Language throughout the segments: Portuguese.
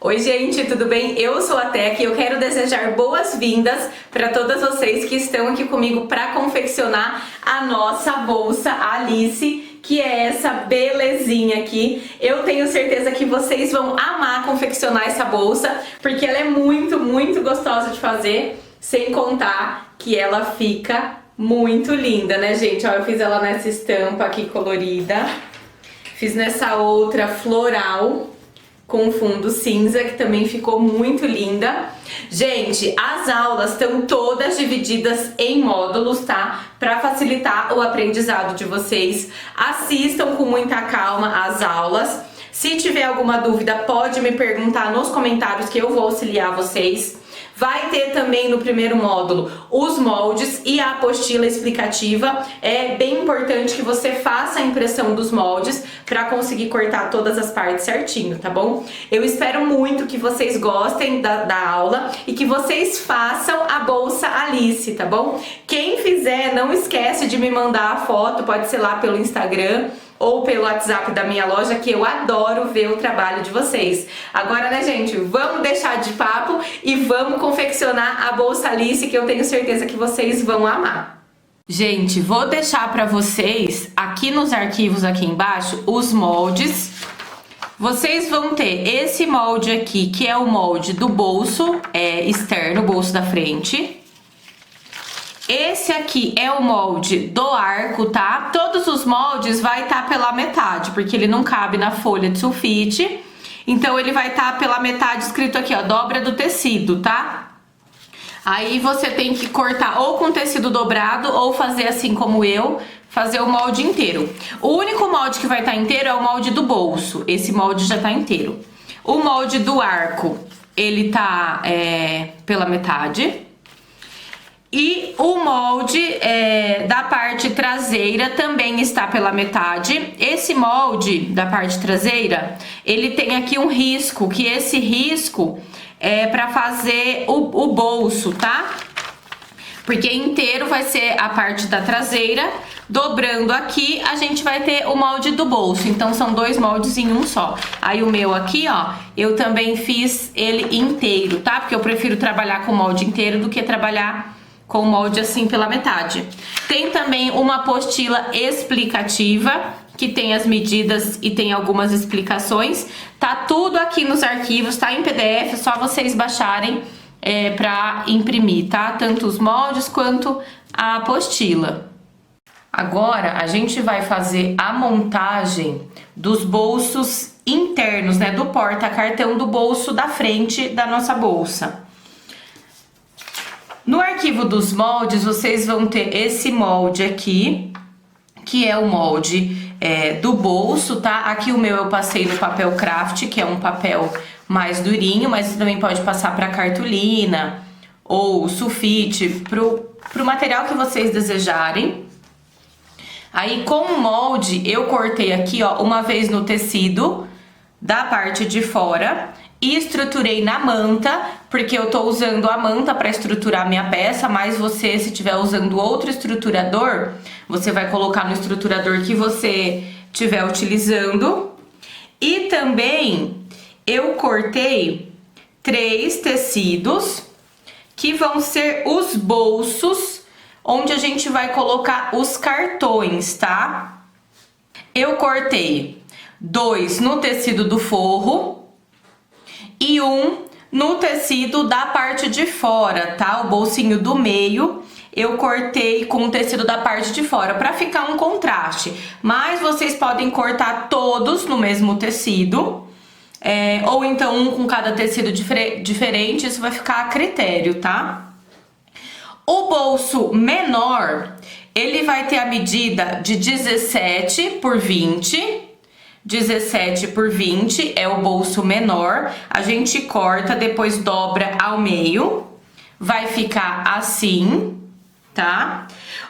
Oi gente, tudo bem? Eu sou a Teca e eu quero desejar boas-vindas para todas vocês que estão aqui comigo para confeccionar a nossa bolsa Alice, que é essa belezinha aqui. Eu tenho certeza que vocês vão amar confeccionar essa bolsa, porque ela é muito gostosa de fazer, sem contar que ela fica muito linda, né gente? Ó, eu fiz ela nessa estampa aqui colorida, fiz nessa outra floral, com fundo cinza, que também ficou muito linda. Gente, as aulas estão todas divididas em módulos, tá? Para facilitar o aprendizado de vocês. Assistam com muita calma as aulas. Se tiver alguma dúvida, pode me perguntar nos comentários que eu vou auxiliar vocês. Vai ter também no primeiro módulo os moldes e a apostila explicativa. É bem importante que você faça a impressão dos moldes para conseguir cortar todas as partes certinho, tá bom? Eu espero muito que vocês gostem da aula e que vocês façam a bolsa Alice, tá bom? Quem fizer, não esquece de me mandar a foto, pode ser lá pelo Instagram ou pelo WhatsApp da minha loja, que eu adoro ver o trabalho de vocês. Agora, né, gente, vamos deixar de papo e vamos confeccionar a bolsa Alice, que eu tenho certeza que vocês vão amar. Gente, vou deixar para vocês aqui nos arquivos aqui embaixo os moldes. Vocês vão ter esse molde aqui, que é o molde do bolso externo, bolso da frente. Esse aqui é o molde do arco, tá? Todos os moldes vai estar pela metade, porque ele não cabe na folha de sulfite. Então, ele vai estar pela metade escrito aqui, ó, dobra do tecido, tá? Aí, você tem que cortar ou com tecido dobrado ou fazer assim como eu, fazer o molde inteiro. O único molde que vai estar inteiro é o molde do bolso. Esse molde já tá inteiro. O molde do arco, ele tá pela metade. E o molde da parte traseira também está pela metade. Esse molde da parte traseira, ele tem aqui um risco, que esse risco é para fazer o bolso, tá? Porque inteiro vai ser a parte da traseira. Dobrando aqui, a gente vai ter o molde do bolso. Então, são dois moldes em um só. Aí, o meu aqui, ó, eu também fiz ele inteiro, tá? Porque eu prefiro trabalhar com o molde inteiro do que trabalhar com o molde assim pela metade. Tem também uma apostila explicativa, que tem as medidas e tem algumas explicações. Tá tudo aqui nos arquivos, tá em PDF, é só vocês baixarem pra imprimir, tá? Tanto os moldes quanto a apostila. Agora, a gente vai fazer a montagem dos bolsos internos, né? Do porta-cartão do bolso da frente da nossa bolsa. No arquivo dos moldes, vocês vão ter esse molde aqui, que é o molde do bolso, tá? Aqui o meu eu passei no papel craft, que é um papel mais durinho, mas você também pode passar para cartolina ou sulfite, pro material que vocês desejarem. Aí, com o molde, eu cortei aqui, ó, uma vez no tecido da parte de fora e estruturei na manta, porque eu tô usando a manta para estruturar minha peça, mas você, se tiver usando outro estruturador, você vai colocar no estruturador que você estiver utilizando. E também eu cortei 3 tecidos, que vão ser os bolsos, onde a gente vai colocar os cartões, tá? Eu cortei 2 no tecido do forro e 1 no tecido da parte de fora, tá? O bolsinho do meio eu cortei com o tecido da parte de fora, pra ficar um contraste. Mas vocês podem cortar todos no mesmo tecido, ou então um com cada tecido diferente, isso vai ficar a critério, tá? O bolso menor, ele vai ter a medida de 17 por 20. 17 por 20 é o bolso menor. A gente corta, depois dobra ao meio. Vai ficar assim, tá?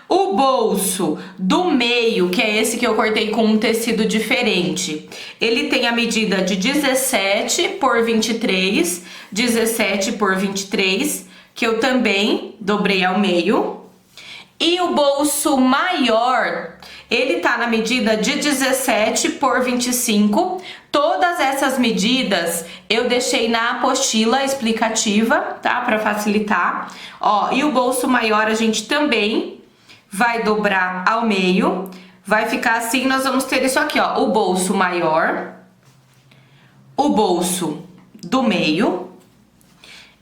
O bolso do meio, que é esse que eu cortei com um tecido diferente, ele tem a medida de 17 por 23, 17 por 23, que eu também dobrei ao meio. E o bolso maior, ele tá na medida de 17 por 25. Todas essas medidas eu deixei na apostila explicativa, tá? Pra facilitar. Ó, e o bolso maior a gente também vai dobrar ao meio. Vai ficar assim, nós vamos ter isso aqui, ó. O bolso maior, o bolso do meio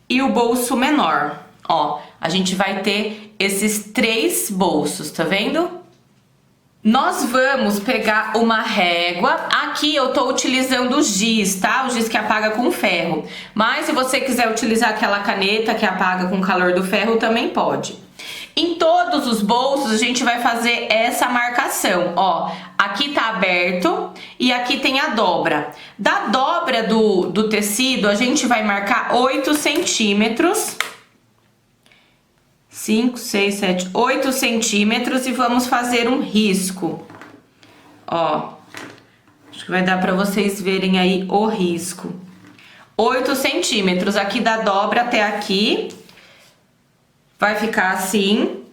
e o bolso menor. Ó, a gente vai ter esses 3 bolsos, tá vendo? Nós vamos pegar uma régua. Aqui eu tô utilizando o giz, tá? O giz que apaga com ferro. Mas se você quiser utilizar aquela caneta que apaga com o calor do ferro, também pode. Em todos os bolsos a gente vai fazer essa marcação, ó. Aqui tá aberto e aqui tem a dobra. Da dobra do tecido a gente vai marcar 8 centímetros. 5, 6, 7, 8 centímetros e vamos fazer um risco. Ó, acho que vai dar pra vocês verem aí o risco. 8 centímetros, aqui da dobra até aqui. Vai ficar assim.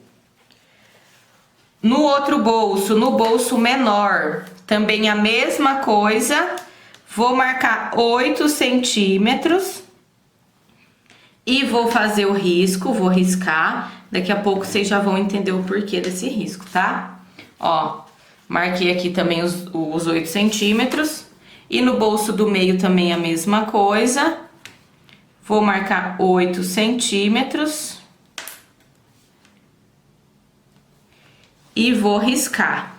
No outro bolso, no bolso menor, também a mesma coisa. Vou marcar 8 centímetros. E vou fazer o risco, vou riscar. Daqui a pouco vocês já vão entender o porquê desse risco, tá? Ó, marquei aqui também os 8 centímetros. E no bolso do meio também a mesma coisa. Vou marcar 8 centímetros. E vou riscar,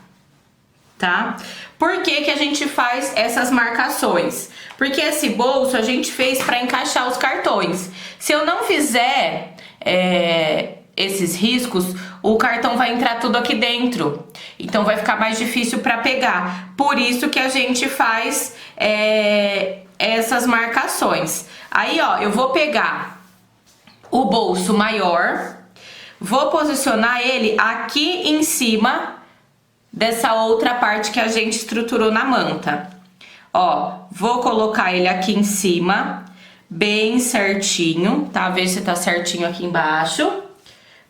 tá? Por que que a gente faz essas marcações? Porque esse bolso a gente fez para encaixar os cartões. Se eu não fizer esses riscos, o cartão vai entrar tudo aqui dentro. Então vai ficar mais difícil para pegar. Por isso que a gente faz essas marcações. Aí, ó, eu vou pegar o bolso maior. Vou posicionar ele aqui em cima dessa outra parte que a gente estruturou na manta. Ó, vou colocar ele aqui em cima, bem certinho, tá? Ver se tá certinho aqui embaixo.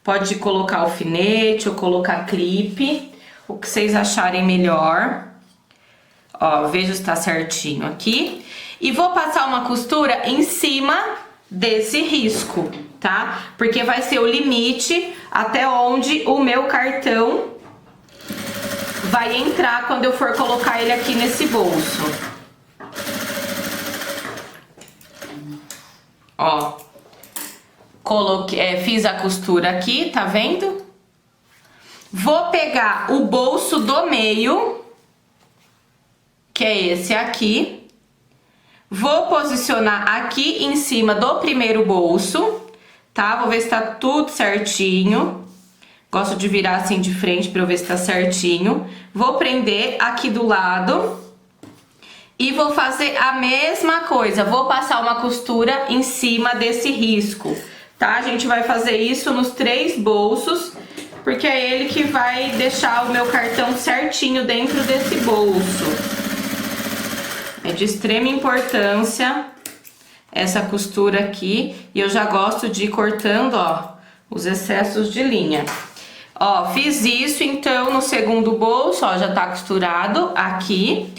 Pode colocar alfinete ou colocar clipe, o que vocês acharem melhor. Ó, veja se tá certinho aqui. E vou passar uma costura em cima desse risco, tá? Porque vai ser o limite até onde o meu cartão vai entrar quando eu for colocar ele aqui nesse bolso. Ó, coloquei, fiz a costura aqui, tá vendo? Vou pegar o bolso do meio, que é esse aqui. Vou posicionar aqui em cima do primeiro bolso, tá? Vou ver se tá tudo certinho. Gosto de virar assim de frente pra eu ver se tá certinho. Vou prender aqui do lado. E vou fazer a mesma coisa. Vou passar uma costura em cima desse risco, tá? A gente vai fazer isso nos 3 bolsos, porque é ele que vai deixar o meu cartão certinho dentro desse bolso. É de extrema importância essa costura aqui. E eu já gosto de ir cortando, ó, os excessos de linha. Ó, fiz isso, então, no segundo bolso, ó, já tá costurado aqui.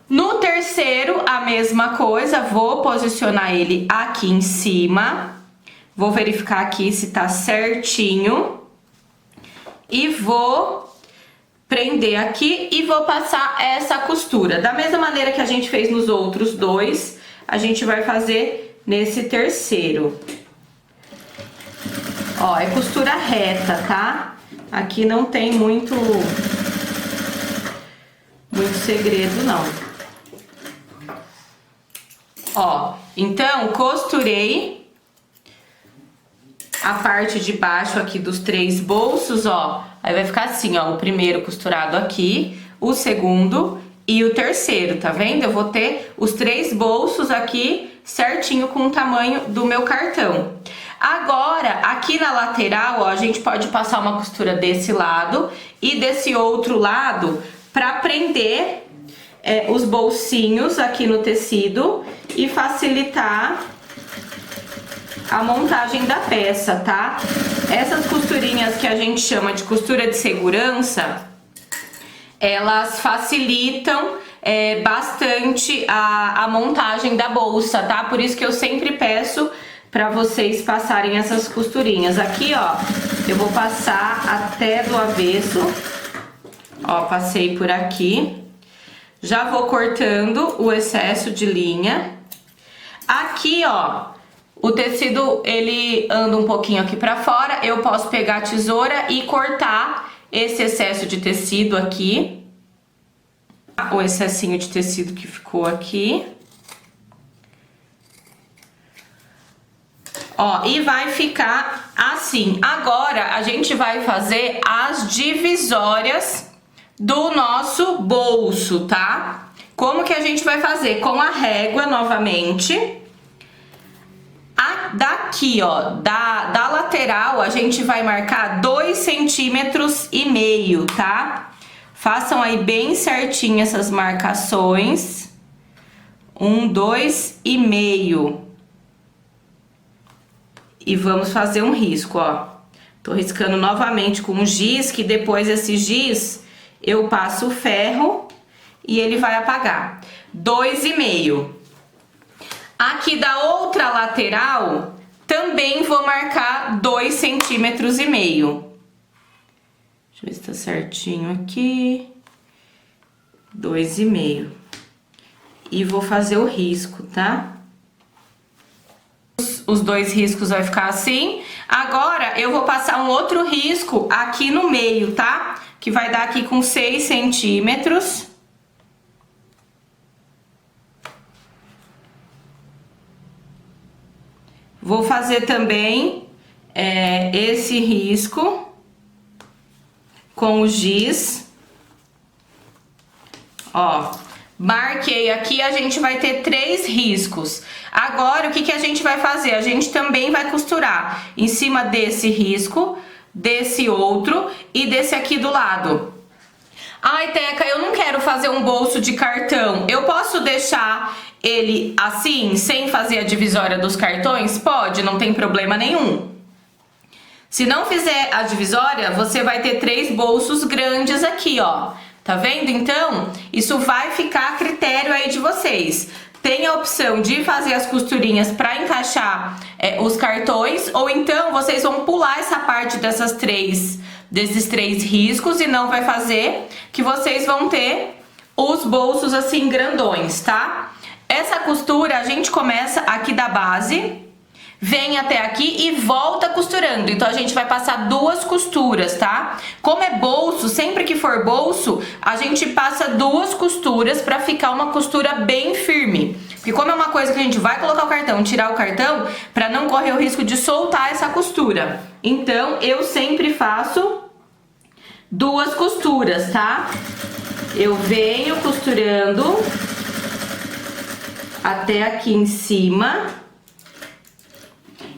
No terceiro, a mesma coisa, vou posicionar ele aqui em cima. Vou verificar aqui se tá certinho. E vou prender aqui e vou passar essa costura. Da mesma maneira que a gente fez nos outros 2, a gente vai fazer nesse terceiro. Ó, é costura reta, tá? Aqui não tem muito segredo, não. Ó, então, costurei a parte de baixo aqui dos 3 bolsos, ó. Aí vai ficar assim, ó, o primeiro costurado aqui, o segundo e o terceiro, tá vendo? Eu vou ter os 3 bolsos aqui certinho com o tamanho do meu cartão. Agora, aqui na lateral, ó, a gente pode passar uma costura desse lado e desse outro lado pra prender os bolsinhos aqui no tecido e facilitar a montagem da peça, tá? Essas costurinhas que a gente chama de costura de segurança, elas facilitam bastante a montagem da bolsa, tá? Por isso que eu sempre peço pra vocês passarem essas costurinhas. Aqui, ó, eu vou passar até do avesso. Ó, passei por aqui. Já vou cortando o excesso de linha. Aqui, ó, o tecido, ele anda um pouquinho aqui pra fora. Eu posso pegar a tesoura e cortar esse excesso de tecido aqui. O excessinho de tecido que ficou aqui. Ó, e vai ficar assim. Agora, a gente vai fazer as divisórias do nosso bolso, tá? Como que a gente vai fazer? Com a régua, novamente. Daqui, ó, da lateral, a gente vai marcar 2,5 centímetros, tá? Façam aí bem certinho essas marcações. 2,5. E vamos fazer um risco, ó. Tô riscando novamente com giz, que depois esse giz eu passo o ferro e ele vai apagar. 2,5. Aqui da outra lateral, também vou marcar 2,5 centímetros. Deixa eu ver se tá certinho aqui. 2,5. E vou fazer o risco, tá? Os 2 riscos vai ficar assim. Agora eu vou passar um outro risco aqui no meio, tá? Que vai dar aqui com 6 centímetros. Vou fazer também esse risco com o giz. Ó, marquei aqui, a gente vai ter 3 riscos. Agora, o que a gente vai fazer? A gente também vai costurar em cima desse risco, desse outro e desse aqui do lado. Ai, Teca, eu não quero fazer um bolso de cartão. Eu posso deixar ele assim, sem fazer a divisória dos cartões? Pode, não tem problema nenhum. Se não fizer a divisória, você vai ter 3 bolsos grandes aqui, ó. Tá vendo? Então, isso vai ficar a critério aí de vocês. Tem a opção de fazer as costurinhas para encaixar os cartões, ou então vocês vão pular essa parte desses 3 riscos e não vai fazer, que vocês vão ter os bolsos assim grandões, tá? Essa costura a gente começa aqui da base, vem até aqui e volta costurando. Então a gente vai passar 2 costuras, tá? Como é bolso, sempre que for bolso, a gente passa 2 costuras pra ficar uma costura bem firme. Porque como é uma coisa que a gente vai colocar o cartão, tirar o cartão, pra não correr o risco de soltar essa costura. Então eu sempre faço 2 costuras, tá? Eu venho costurando até aqui em cima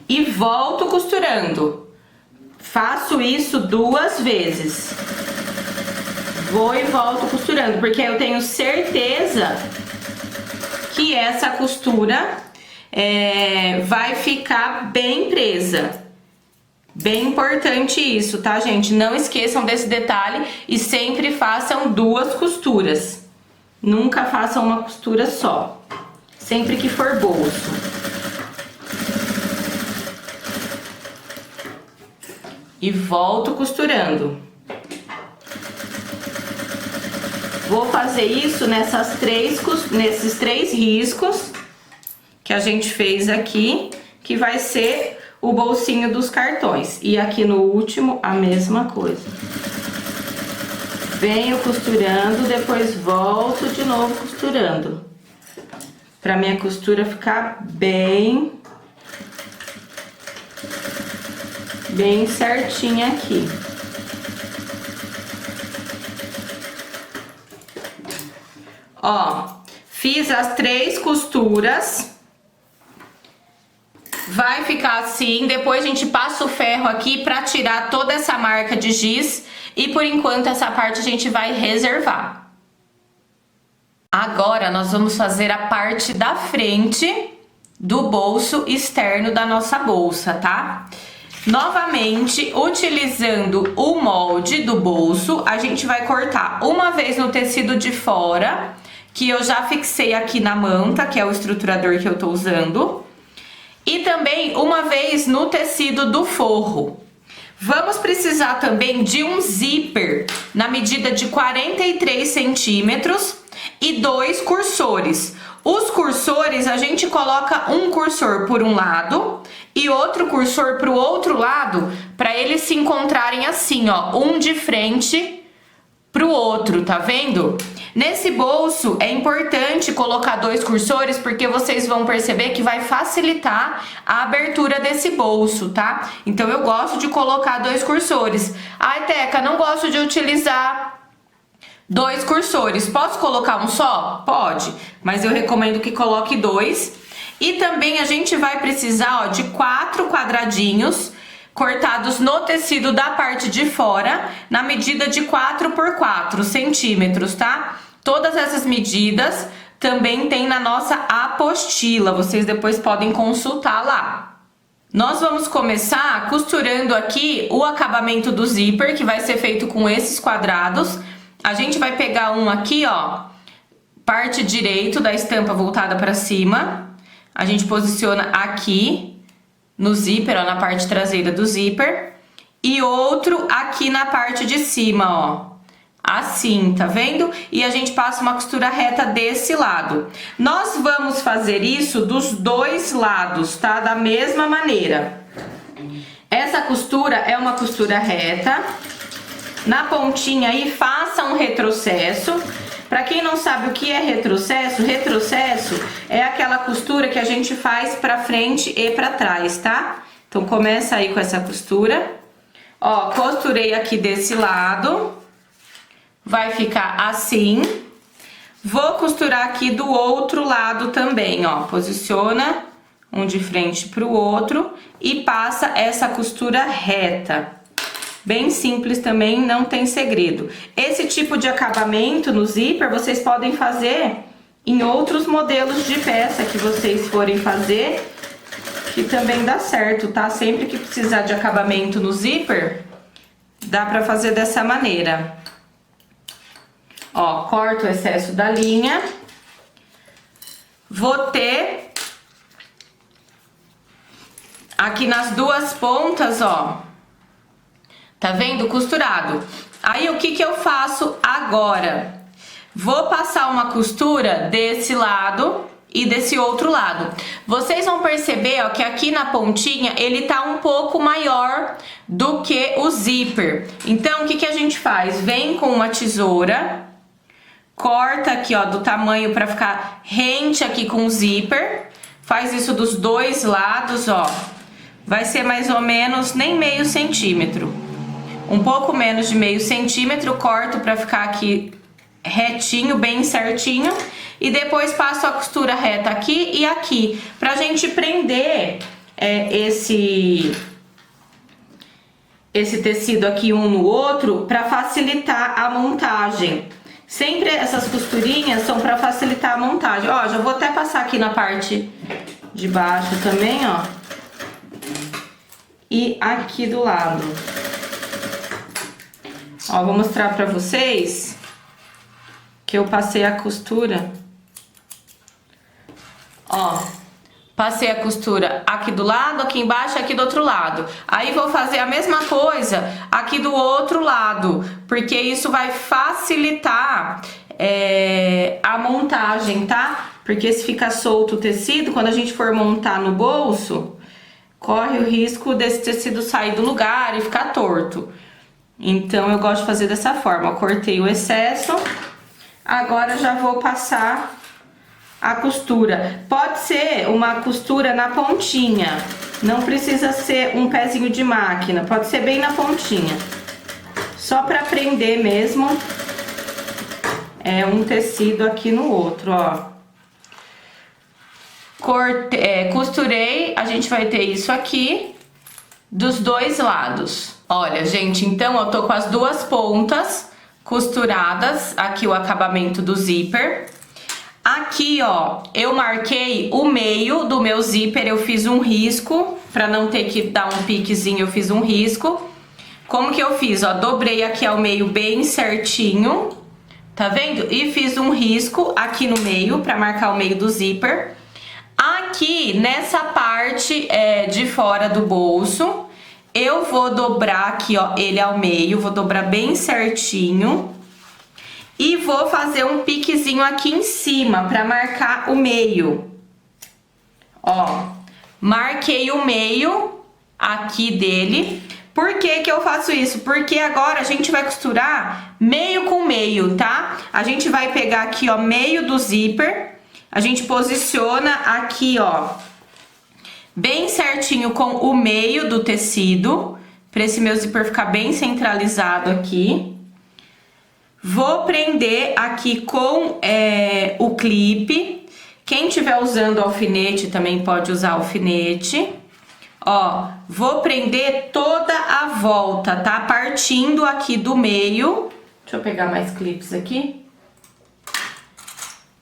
e volto costurando. Faço isso 2 vezes. Vou e volto costurando, porque eu tenho certeza que essa costura vai ficar bem presa. Bem importante isso, tá, gente? Não esqueçam desse detalhe e sempre façam 2 costuras. Nunca façam uma costura só. Sempre que for bolso. E volto costurando. Vou fazer isso nesses 3 riscos que a gente fez aqui, que vai ser o bolsinho dos cartões. E aqui no último, a mesma coisa. Venho costurando, depois volto de novo costurando. Pra minha costura ficar bem certinha aqui. Ó, fiz as 3 costuras. Vai ficar assim, depois a gente passa o ferro aqui pra tirar toda essa marca de giz. E por enquanto essa parte a gente vai reservar. Agora nós vamos fazer a parte da frente do bolso externo da nossa bolsa, tá? Novamente, utilizando o molde do bolso, a gente vai cortar uma vez no tecido de fora, que eu já fixei aqui na manta, que é o estruturador que eu tô usando, e também uma vez no tecido do forro. Vamos precisar também de um zíper na medida de 43 centímetros e 2 cursores. Os cursores, a gente coloca um cursor por um lado e outro cursor para o outro lado, para eles se encontrarem assim, ó, um de frente pro outro, tá vendo? Nesse bolso é importante colocar 2 cursores, porque vocês vão perceber que vai facilitar a abertura desse bolso, tá? Então eu gosto de colocar 2 cursores. Ai, Teca, não gosto de utilizar 2 cursores. Posso colocar um só? Pode, mas eu recomendo que coloque 2. E também a gente vai precisar, ó, de 4 quadradinhos cortados no tecido da parte de fora, na medida de 4 por 4 centímetros, tá? Todas essas medidas também tem na nossa apostila, vocês depois podem consultar lá. Nós vamos começar costurando aqui o acabamento do zíper, que vai ser feito com esses quadrados. A gente vai pegar um aqui, ó, parte direito da estampa voltada para cima. A gente posiciona aqui no zíper, ó, na parte traseira do zíper, e outro aqui na parte de cima, ó, assim, tá vendo? E a gente passa uma costura reta desse lado. Nós vamos fazer isso dos 2 lados, tá? Da mesma maneira. Essa costura é uma costura reta. Na pontinha aí, faça um retrocesso. Pra quem não sabe o que é retrocesso, retrocesso é aquela costura que a gente faz pra frente e pra trás, tá? Então começa aí com essa costura. Ó, costurei aqui desse lado. Vai ficar assim. Vou costurar aqui do outro lado também, ó. Posiciona um de frente pro outro e passa essa costura reta. Bem simples também, não tem segredo. Esse tipo de acabamento no zíper vocês podem fazer em outros modelos de peça que vocês forem fazer, que também dá certo, tá? Sempre que precisar de acabamento no zíper, dá pra fazer dessa maneira. Ó, corto o excesso da linha. Vou ter aqui nas 2 pontas, ó. Tá vendo? Costurado. Aí o que eu faço agora? Vou passar uma costura desse lado e desse outro lado. Vocês vão perceber, ó, que aqui na pontinha ele tá um pouco maior do que o zíper. Então o que a gente faz? Vem com uma tesoura, corta aqui, ó, do tamanho para ficar rente aqui com o zíper. Faz isso dos 2 lados, ó. Vai ser mais ou menos nem meio centímetro. Um pouco menos de meio centímetro, corto para ficar aqui retinho, bem certinho. E depois passo a costura reta aqui e aqui, pra gente prender esse tecido aqui um no outro, pra facilitar a montagem. Sempre essas costurinhas são pra facilitar a montagem. Ó, já vou até passar aqui na parte de baixo também, ó. E aqui do lado. Ó, vou mostrar pra vocês que eu passei a costura. Ó, passei a costura aqui do lado, aqui embaixo e aqui do outro lado. Aí vou fazer a mesma coisa aqui do outro lado, porque isso vai facilitar a montagem, tá? Porque se fica solto o tecido, quando a gente for montar no bolso, corre o risco desse tecido sair do lugar e ficar torto. Então eu gosto de fazer dessa forma. Eu cortei o excesso, agora já vou passar a costura. Pode ser uma costura na pontinha, não precisa ser um pezinho de máquina, pode ser bem na pontinha, só para prender mesmo um tecido aqui no outro, ó. Costurei, a gente vai ter isso aqui dos 2 lados. Olha, gente, então eu tô com as 2 pontas costuradas, aqui o acabamento do zíper. Aqui, ó, eu marquei o meio do meu zíper, eu fiz um risco, pra não ter que dar um piquezinho, eu fiz um risco. Como que eu fiz, ó, dobrei aqui ao meio bem certinho, tá vendo? E fiz um risco aqui no meio, pra marcar o meio do zíper. Aqui, nessa parte de fora do bolso, eu vou dobrar aqui, ó, ele ao meio, vou dobrar bem certinho. E vou fazer um piquezinho aqui em cima pra marcar o meio. Ó, marquei o meio aqui dele. Por que que eu faço isso? Porque agora a gente vai costurar meio com meio, tá? A gente vai pegar aqui, ó, meio do zíper. A gente posiciona aqui, ó, bem certinho com o meio do tecido, pra esse meu zíper ficar bem centralizado aqui. Vou prender aqui com o clipe. Quem tiver usando alfinete também pode usar alfinete. Ó, vou prender toda a volta, tá? Partindo aqui do meio. Deixa eu pegar mais clipes aqui.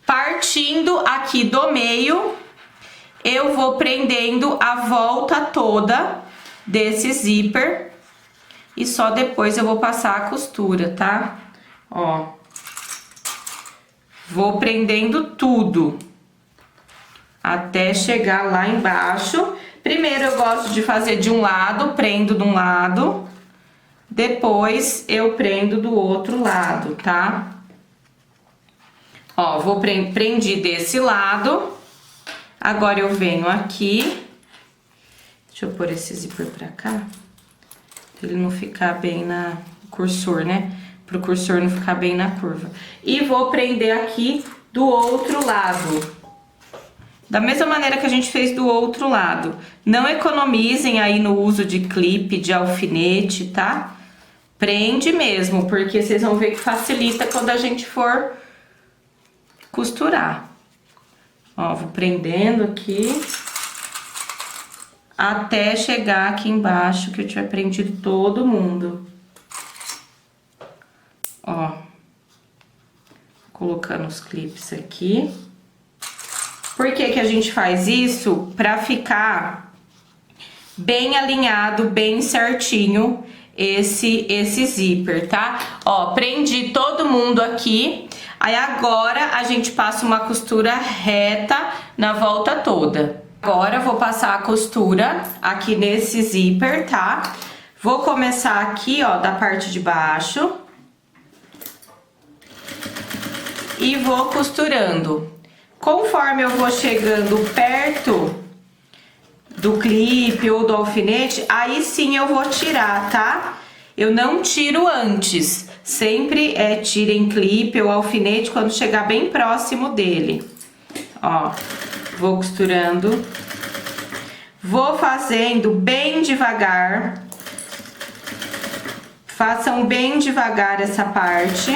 Partindo aqui do meio, eu vou prendendo a volta toda desse zíper. E só depois eu vou passar a costura, tá? Ó, vou prendendo tudo até chegar lá embaixo. Primeiro eu gosto de fazer de um lado, prendo de um lado, depois eu prendo do outro lado, tá? Ó, prendi desse lado, agora eu venho aqui, deixa eu pôr esse zíper pra cá, pra ele não ficar bem na cursor, né? Pro cursor não ficar bem na curva. E vou prender aqui do outro lado. Da mesma maneira que a gente fez do outro lado. Não economizem aí no uso de clipe, de alfinete, tá? Prende mesmo, porque vocês vão ver que facilita quando a gente for costurar. Ó, vou prendendo aqui até chegar aqui embaixo, que eu tiver prendido todo mundo. Ó, colocando os clipes aqui. Por que que a gente faz isso? Pra ficar bem alinhado, bem certinho esse zíper, tá? Ó, prendi todo mundo aqui. Aí agora a gente passa uma costura reta na volta toda. Agora eu vou passar a costura aqui nesse zíper, tá? Vou começar aqui, ó, da parte de baixo. E vou costurando. Conforme eu vou chegando perto do clipe ou do alfinete, aí sim eu vou tirar, tá? Eu não tiro antes. Sempre tirem clipe ou alfinete quando chegar bem próximo dele. Ó, vou costurando. Vou fazendo bem devagar. Façam bem devagar essa parte.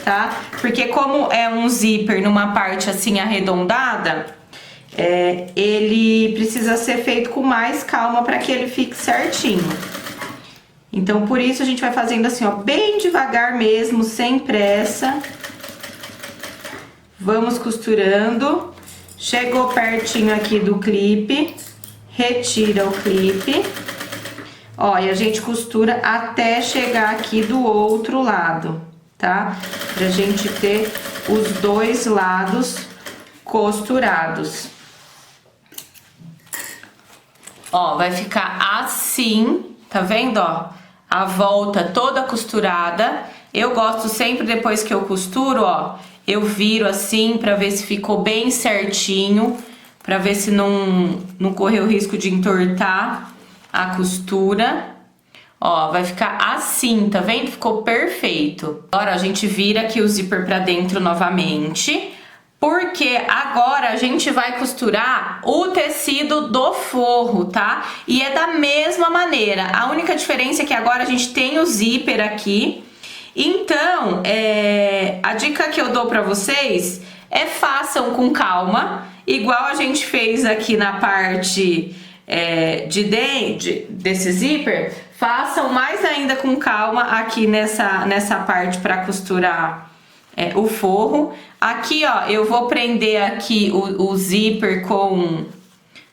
Tá? Porque como é um zíper numa parte assim arredondada, ele precisa ser feito com mais calma para que ele fique certinho. Então por isso a gente vai fazendo assim, ó, bem devagar mesmo, sem pressa. Vamos costurando. Chegou pertinho aqui do clipe, retira o clipe. Ó, e a gente costura até chegar aqui do outro lado, tá? Pra gente ter os dois lados costurados. Ó, vai ficar assim, tá vendo, ó? A volta toda costurada. Eu gosto sempre, depois que eu costuro, ó, eu viro assim pra ver se ficou bem certinho, pra ver se não correu o risco de entortar a costura. Ó, vai ficar assim, tá vendo? Ficou perfeito. Agora a gente vira aqui o zíper pra dentro novamente, porque agora a gente vai costurar o tecido do forro, tá? E é da mesma maneira. A única diferença é que agora a gente tem o zíper aqui. Então, a dica que eu dou pra vocês é façam com calma, igual a gente fez aqui na parte desse zíper. Façam mais ainda com calma aqui nessa parte para costurar o forro. Aqui, ó, eu vou prender aqui o zíper com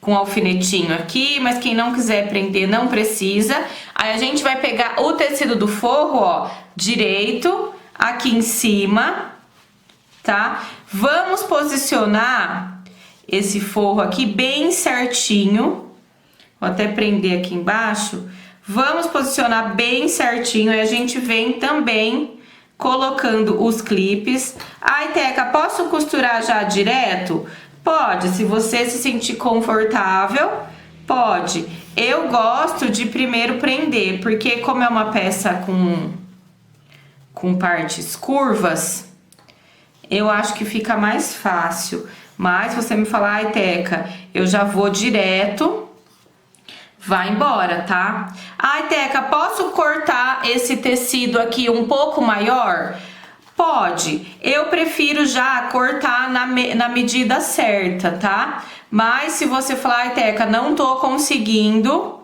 alfinetinho aqui, mas quem não quiser prender não precisa. Aí a gente vai pegar o tecido do forro, ó, direito, aqui em cima, tá? Vamos posicionar esse forro aqui bem certinho. Vou até prender aqui embaixo. Vamos posicionar bem certinho e a gente vem também colocando os clipes. Ai, Teca, posso costurar já direto? Pode, se você se sentir confortável, pode. Eu gosto de primeiro prender, porque como é uma peça com partes curvas, eu acho que fica mais fácil. Mas se você me falar, ai, Teca, eu já vou direto, vai embora, tá? Ai, Teca, posso cortar esse tecido aqui um pouco maior? Pode. Eu prefiro já cortar na medida certa, tá? Mas se você falar, ai, Teca, não tô conseguindo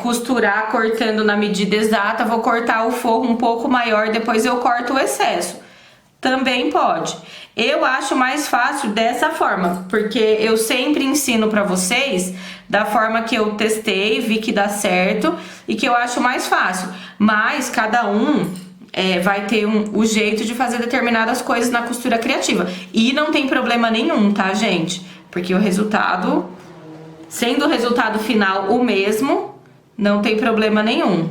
costurar cortando na medida exata, vou cortar o forro um pouco maior, depois eu corto o excesso. Também pode. Eu acho mais fácil dessa forma, porque eu sempre ensino pra vocês da forma que eu testei, vi que dá certo e que eu acho mais fácil. Mas cada um vai ter o jeito de fazer determinadas coisas na costura criativa. E não tem problema nenhum, tá, gente? Porque o resultado, sendo o resultado final o mesmo, não tem problema nenhum.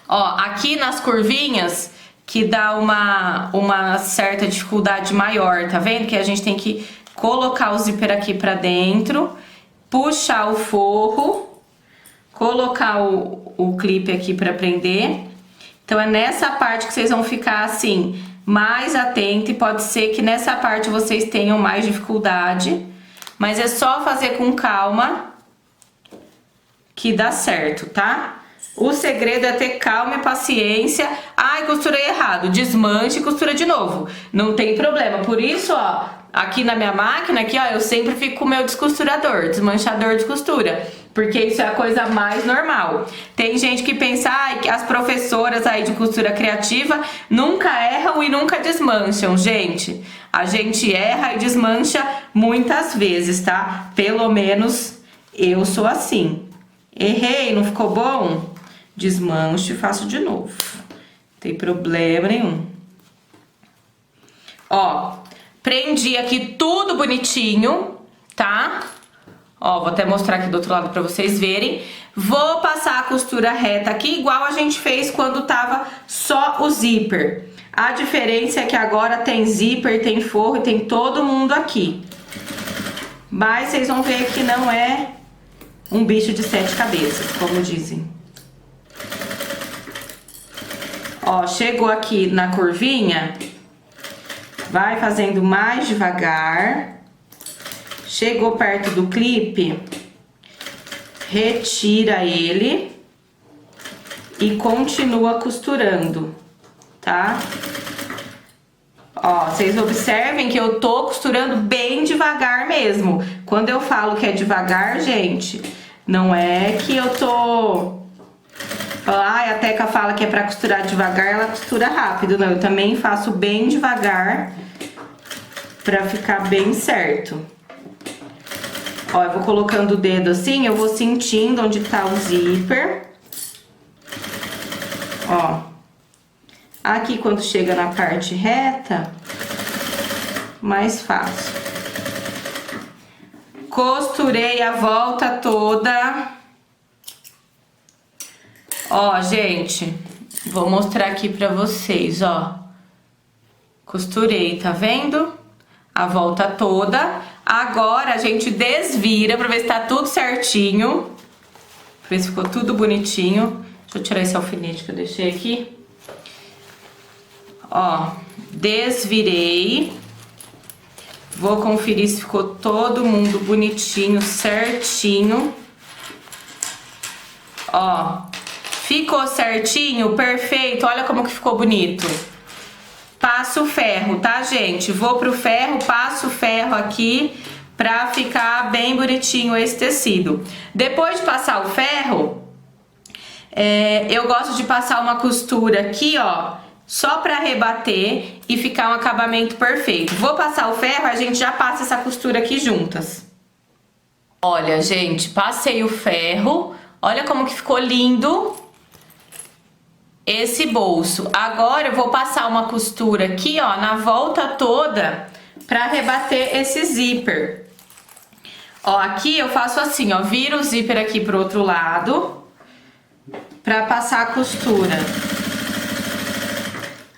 Ó, aqui nas curvinhas que dá uma certa dificuldade maior, tá vendo? Que a gente tem que colocar o zíper aqui pra dentro, puxar o forro, colocar o clipe aqui pra prender. Então é nessa parte que vocês vão ficar assim, mais atento, e pode ser que nessa parte vocês tenham mais dificuldade, mas é só fazer com calma que dá certo, tá? O segredo é ter calma e paciência. Ai, costurei errado, desmanche e costura de novo. Não tem problema, por isso, ó, aqui na minha máquina, aqui, ó, eu sempre fico com o meu descosturador, desmanchador de costura. Porque isso é a coisa mais normal. Tem gente que pensa, que as professoras aí de costura criativa nunca erram e nunca desmancham. Gente, a gente erra e desmancha muitas vezes, tá? Pelo menos eu sou assim. Errei, não ficou bom? Desmancho e faço de novo. Não tem problema nenhum. Ó, prendi aqui tudo bonitinho, tá? Ó, vou até mostrar aqui do outro lado pra vocês verem. Vou passar a costura reta aqui, igual a gente fez quando tava só o zíper. A diferença é que agora tem zíper, tem forro e tem todo mundo aqui. Mas vocês vão ver que não é um bicho de 7 cabeças, como dizem. Ó, chegou aqui na curvinha, vai fazendo mais devagar. Chegou perto do clipe, retira ele e continua costurando, tá? Ó, vocês observem que eu tô costurando bem devagar mesmo. Quando eu falo que é devagar, gente, não é que eu tô... a Teca fala que é pra costurar devagar, ela costura rápido. Não, eu também faço bem devagar pra ficar bem certo. Ó, eu vou colocando o dedo assim, eu vou sentindo onde tá o zíper. Ó. Aqui quando chega na parte reta, mais fácil. Costurei a volta toda. Ó, gente, vou mostrar aqui pra vocês, ó. Costurei, tá vendo? A volta toda. Agora a gente desvira pra ver se tá tudo certinho. Pra ver se ficou tudo bonitinho. Deixa eu tirar esse alfinete que eu deixei aqui. Ó, desvirei. Vou conferir se ficou todo mundo bonitinho, certinho. Ó, ficou certinho, perfeito. Olha como que ficou bonito. Passo o ferro, tá, gente? Vou pro ferro, passo o ferro aqui pra ficar bem bonitinho esse tecido. Depois de passar o ferro, eu gosto de passar uma costura aqui, ó, só pra rebater e ficar um acabamento perfeito. Vou passar o ferro, a gente já passa essa costura aqui juntas. Olha, gente, passei o ferro, olha como que ficou lindo esse bolso. Agora eu vou passar uma costura aqui, ó, na volta toda pra rebater esse zíper. Ó, aqui eu faço assim, ó, viro o zíper aqui pro outro lado pra passar a costura.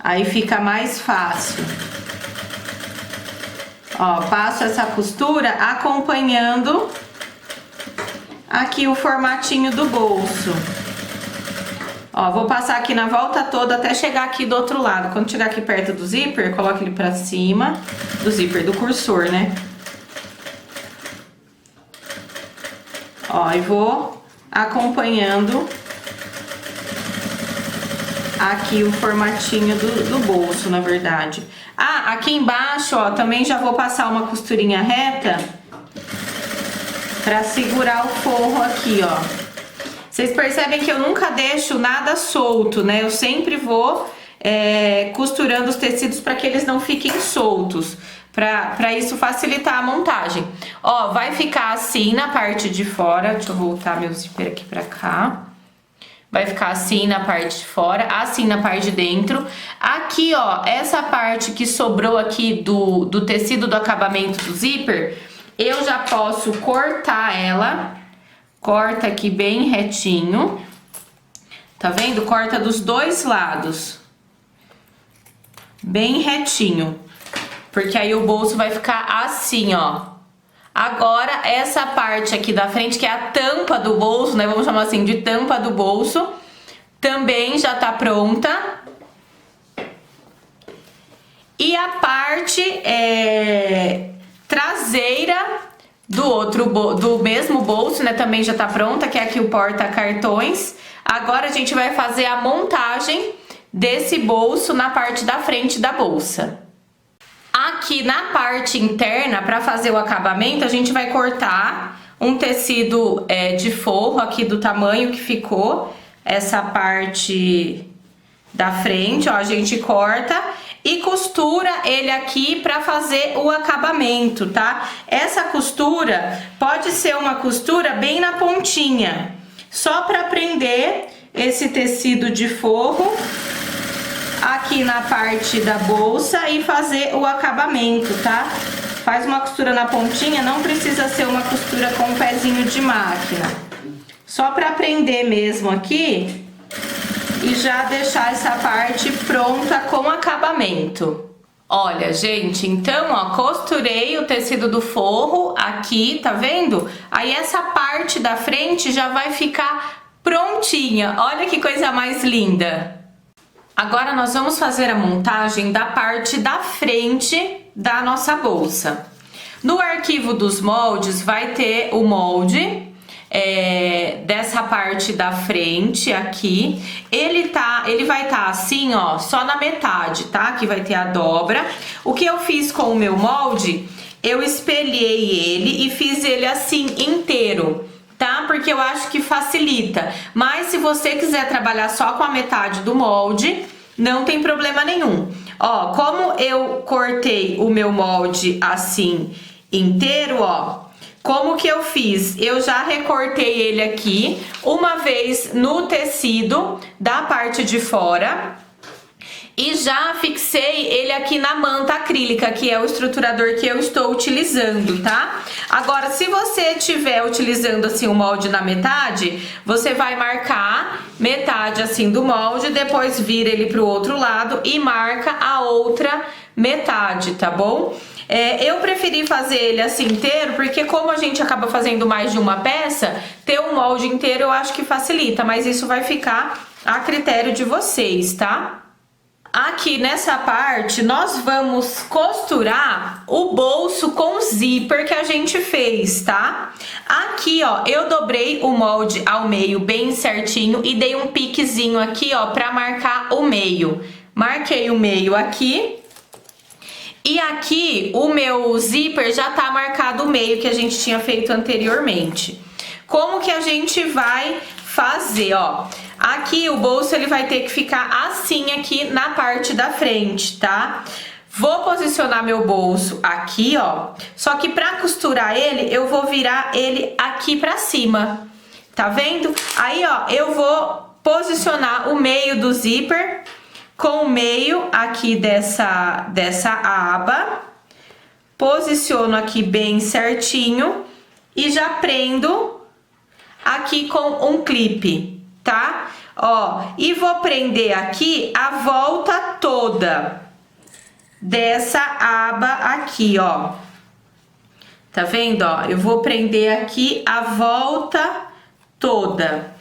Aí fica mais fácil. Ó, passo essa costura acompanhando aqui o formatinho do bolso. Ó, vou passar aqui na volta toda até chegar aqui do outro lado. Quando chegar aqui perto do zíper, coloque ele pra cima do zíper, do cursor, né? Ó, e vou acompanhando aqui o formatinho do bolso, na verdade. Ah, aqui embaixo, ó, também já vou passar uma costurinha reta pra segurar o forro aqui, ó. Vocês percebem que eu nunca deixo nada solto, né? Eu sempre vou costurando os tecidos para que eles não fiquem soltos, para isso facilitar a montagem. Ó, vai ficar assim na parte de fora. Deixa eu voltar meu zíper aqui pra cá. Vai ficar assim na parte de fora, assim na parte de dentro. Aqui, ó, essa parte que sobrou aqui do tecido do acabamento do zíper, eu já posso cortar ela. Corta aqui bem retinho. Tá vendo? Corta dos dois lados. Bem retinho. Porque aí o bolso vai ficar assim, ó. Agora, essa parte aqui da frente, que é a tampa do bolso, né? Vamos chamar assim de tampa do bolso, também já tá pronta. E a parte traseira do mesmo bolso, né? Também já tá pronta, que é aqui o porta-cartões. Agora a gente vai fazer a montagem desse bolso na parte da frente da bolsa. Aqui na parte interna, para fazer o acabamento, a gente vai cortar um tecido de forro aqui do tamanho que ficou. Essa parte da frente, ó, a gente corta e costura ele aqui para fazer o acabamento, tá? Essa costura pode ser uma costura bem na pontinha, só para prender esse tecido de forro aqui na parte da bolsa e fazer o acabamento, tá? Faz uma costura na pontinha, não precisa ser uma costura com um pezinho de máquina. Só para prender mesmo aqui e já deixar essa parte pronta com acabamento. Olha, gente, então, ó, costurei o tecido do forro aqui, tá vendo? Aí essa parte da frente já vai ficar prontinha. Olha que coisa mais linda. Agora nós vamos fazer a montagem da parte da frente da nossa bolsa. No arquivo dos moldes vai ter o molde dessa parte da frente aqui. Ele vai estar assim, ó, só na metade, tá? Aqui vai ter a dobra. O que eu fiz com o meu molde, eu espelhei ele e fiz ele assim inteiro, tá? Porque eu acho que facilita. Mas se você quiser trabalhar só com a metade do molde, não tem problema nenhum. Ó, como eu cortei o meu molde assim inteiro, ó, como que eu fiz? Eu já recortei ele aqui uma vez no tecido da parte de fora e já fixei ele aqui na manta acrílica, que é o estruturador que eu estou utilizando, tá? Agora, se você estiver utilizando assim o molde na metade, você vai marcar metade assim do molde, depois vira ele pro outro lado e marca a outra metade, tá bom? Eu preferi fazer ele assim inteiro, porque como a gente acaba fazendo mais de uma peça, ter um molde inteiro eu acho que facilita, mas isso vai ficar a critério de vocês, tá? Aqui nessa parte nós vamos costurar o bolso com zíper que a gente fez, tá? Aqui, ó, eu dobrei o molde ao meio bem certinho e dei um piquezinho aqui, ó, pra marcar o meio. Marquei o meio aqui. E aqui o meu zíper já tá marcado o meio que a gente tinha feito anteriormente. Como que a gente vai fazer, ó? Aqui o bolso ele vai ter que ficar assim aqui na parte da frente, tá? Vou posicionar meu bolso aqui, ó. Só que pra costurar ele, eu vou virar ele aqui pra cima. Tá vendo? Aí, ó, eu vou posicionar o meio do zíper com o meio aqui dessa aba. Posiciono aqui bem certinho e já prendo aqui com um clipe, tá? Ó, e vou prender aqui a volta toda dessa aba aqui, ó. Tá vendo, ó? Eu vou prender aqui a volta toda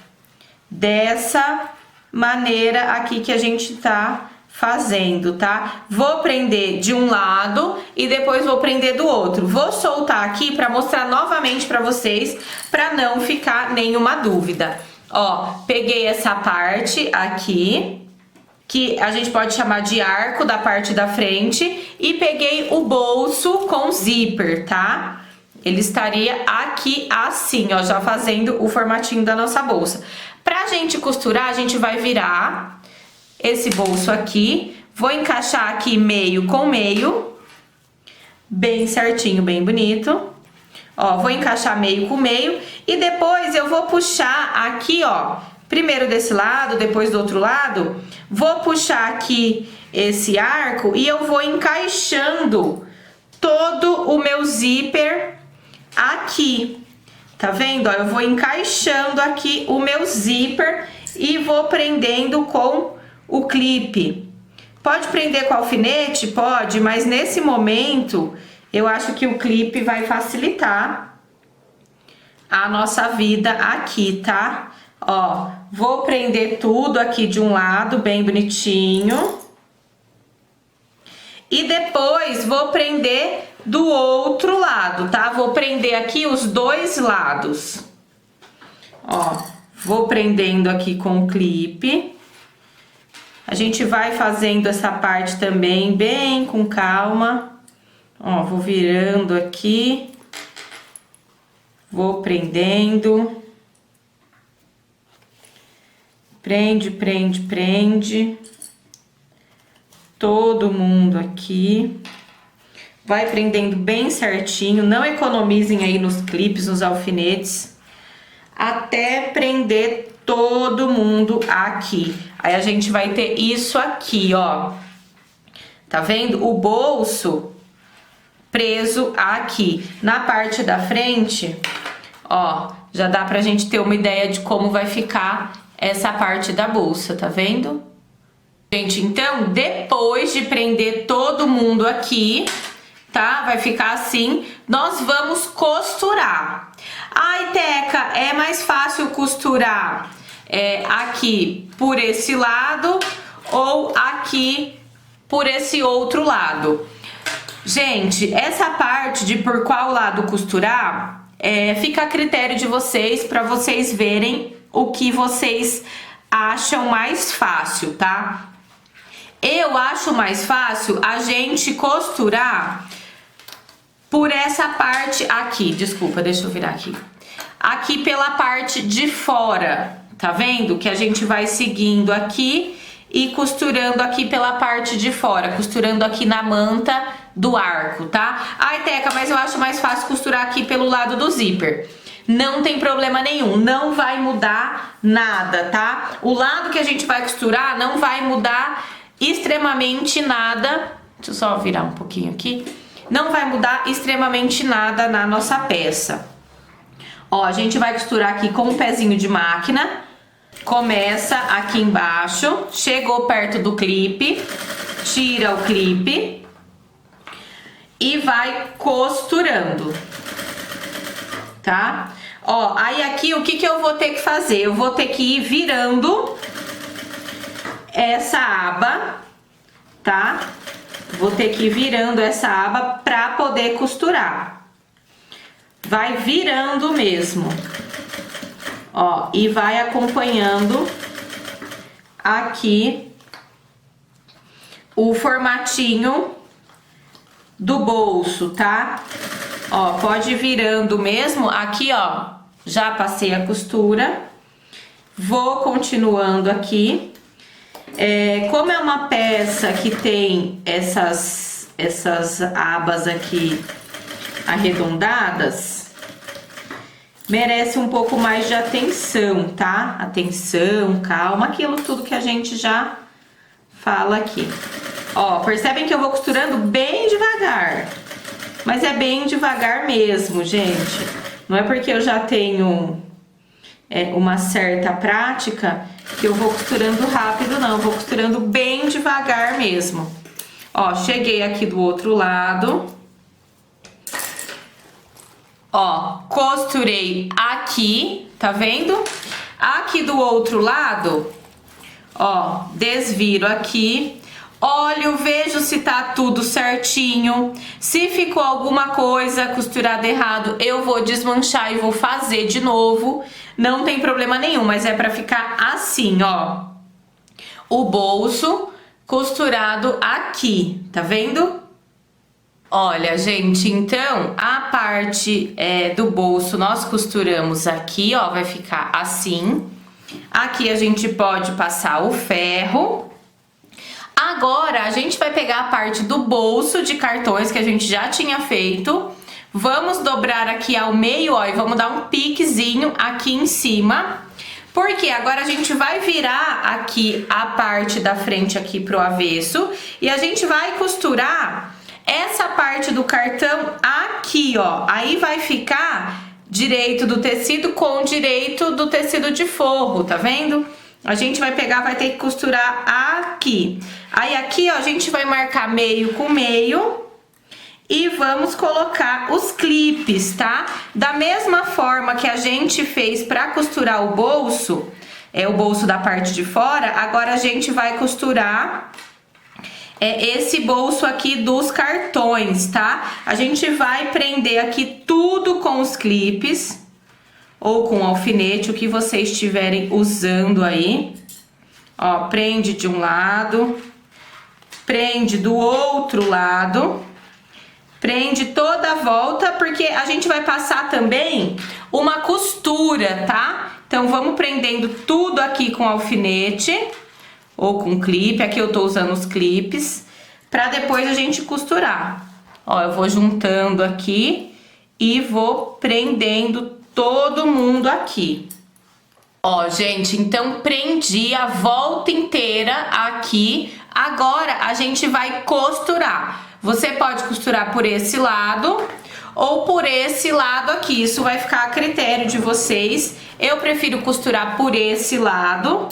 dessa maneira aqui que a gente tá fazendo, tá? Vou prender de um lado e depois vou prender do outro. Vou soltar aqui para mostrar novamente para vocês, para não ficar nenhuma dúvida. Ó, peguei essa parte aqui, que a gente pode chamar de arco da parte da frente, e peguei o bolso com zíper, tá? Ele estaria aqui assim, ó, já fazendo o formatinho da nossa bolsa. Pra gente costurar, a gente vai virar esse bolso aqui, vou encaixar aqui meio com meio, bem certinho, bem bonito. Ó, vou encaixar meio com meio e depois eu vou puxar aqui, ó, primeiro desse lado, depois do outro lado, vou puxar aqui esse arco e eu vou encaixando todo o meu zíper aqui. Tá vendo? Ó, eu vou encaixando aqui o meu zíper e vou prendendo com o clipe. Pode prender com alfinete? Pode, mas nesse momento eu acho que o clipe vai facilitar a nossa vida aqui, tá? Ó, vou prender tudo aqui de um lado, bem bonitinho. E depois vou prender do outro lado, tá? Vou prender aqui os dois lados. Ó, vou prendendo aqui com o clipe. A gente vai fazendo essa parte também bem com calma. Ó, vou virando aqui. Vou prendendo. Prende, prende, prende. Todo mundo aqui. Vai prendendo bem certinho. Não economizem aí nos clipes, nos alfinetes. Até prender todo mundo aqui. Aí a gente vai ter isso aqui, ó. Tá vendo? O bolso preso aqui. Na parte da frente, ó, já dá pra gente ter uma ideia de como vai ficar essa parte da bolsa, tá vendo? Gente, então, depois de prender todo mundo aqui, tá? Vai ficar assim. Nós vamos costurar. Ai, Teca, é mais fácil costurar aqui por esse lado ou aqui por esse outro lado? Gente, essa parte de por qual lado costurar fica a critério de vocês, para vocês verem o que vocês acham mais fácil, tá? Eu acho mais fácil a gente costurar por essa parte aqui. Desculpa, deixa eu virar aqui. Aqui pela parte de fora, tá vendo? Que a gente vai seguindo aqui e costurando aqui pela parte de fora, costurando aqui na manta do arco, tá? Ai, Teca, mas eu acho mais fácil costurar aqui pelo lado do zíper. Não tem problema nenhum, não vai mudar nada, tá? O lado que a gente vai costurar não vai mudar extremamente nada. Deixa eu só virar um pouquinho aqui. Não vai mudar extremamente nada na nossa peça. Ó, a gente vai costurar aqui com um pezinho de máquina. Começa aqui embaixo, chegou perto do clipe, tira o clipe e vai costurando, tá? Ó, aí aqui o que que eu vou ter que fazer? Eu vou ter que ir virando essa aba, tá? Vou ter que ir virando essa aba pra poder costurar. Vai virando mesmo. Ó, e vai acompanhando aqui o formatinho do bolso, tá? Ó, pode ir virando mesmo. Aqui, ó, já passei a costura. Vou continuando aqui. Como é uma peça que tem essas abas aqui arredondadas, merece um pouco mais de atenção, tá? Atenção, calma, aquilo tudo que a gente já fala aqui. Ó, percebem que eu vou costurando bem devagar, mas é bem devagar mesmo, gente. Não é porque eu já tenho uma certa prática que eu vou costurando rápido, não. Eu vou costurando bem devagar mesmo. Ó, cheguei aqui do outro lado. Ó, costurei aqui, tá vendo? Aqui do outro lado, ó, desviro aqui. Olho, vejo se tá tudo certinho. Se ficou alguma coisa costurada errado, eu vou desmanchar e vou fazer de novo. Não tem problema nenhum, mas é pra ficar assim, ó. O bolso costurado aqui, tá vendo? Olha, gente, então a parte do bolso nós costuramos aqui, ó, vai ficar assim. Aqui a gente pode passar o ferro. Agora, a gente vai pegar a parte do bolso de cartões que a gente já tinha feito. Vamos dobrar aqui ao meio, ó, e vamos dar um piquezinho aqui em cima. Porque agora a gente vai virar aqui a parte da frente aqui pro avesso. E a gente vai costurar essa parte do cartão aqui, ó. Aí vai ficar direito do tecido com direito do tecido de forro, tá vendo? A gente vai pegar, vai ter que costurar aqui. Aí aqui, ó, a gente vai marcar meio com meio e vamos colocar os clipes, tá? Da mesma forma que a gente fez pra costurar o bolso da parte de fora, agora a gente vai costurar esse bolso aqui dos cartões, tá? A gente vai prender aqui tudo com os clipes ou com alfinete, o que vocês estiverem usando aí. Ó, prende de um lado, prende do outro lado, prende toda a volta, porque a gente vai passar também uma costura, tá? Então, vamos prendendo tudo aqui com alfinete ou com clipe. Aqui eu tô usando os clipes, pra depois a gente costurar. Ó, eu vou juntando aqui e vou prendendo todo mundo aqui. Ó, gente, então prendi a volta inteira aqui. Agora a gente vai costurar. Você pode costurar por esse lado ou por esse lado aqui. Isso vai ficar a critério de vocês. Eu prefiro costurar por esse lado.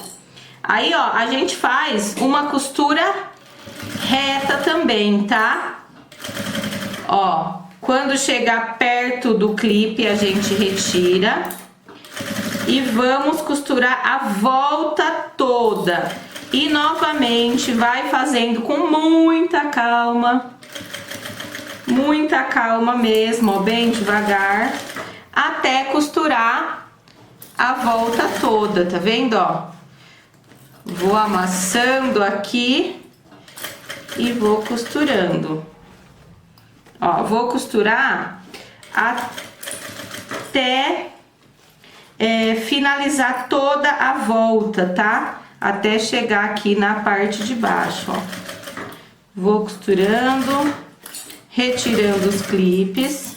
Aí, ó, a gente faz uma costura reta também, tá? Ó, quando chegar perto do clipe, a gente retira. E vamos costurar a volta toda. E novamente vai fazendo com muita calma mesmo, ó, bem devagar, até costurar a volta toda, tá vendo, ó? Vou amassando aqui e vou costurando. Ó, vou costurar até finalizar toda a volta, tá? Até chegar aqui na parte de baixo, ó. Vou costurando, retirando os clipes.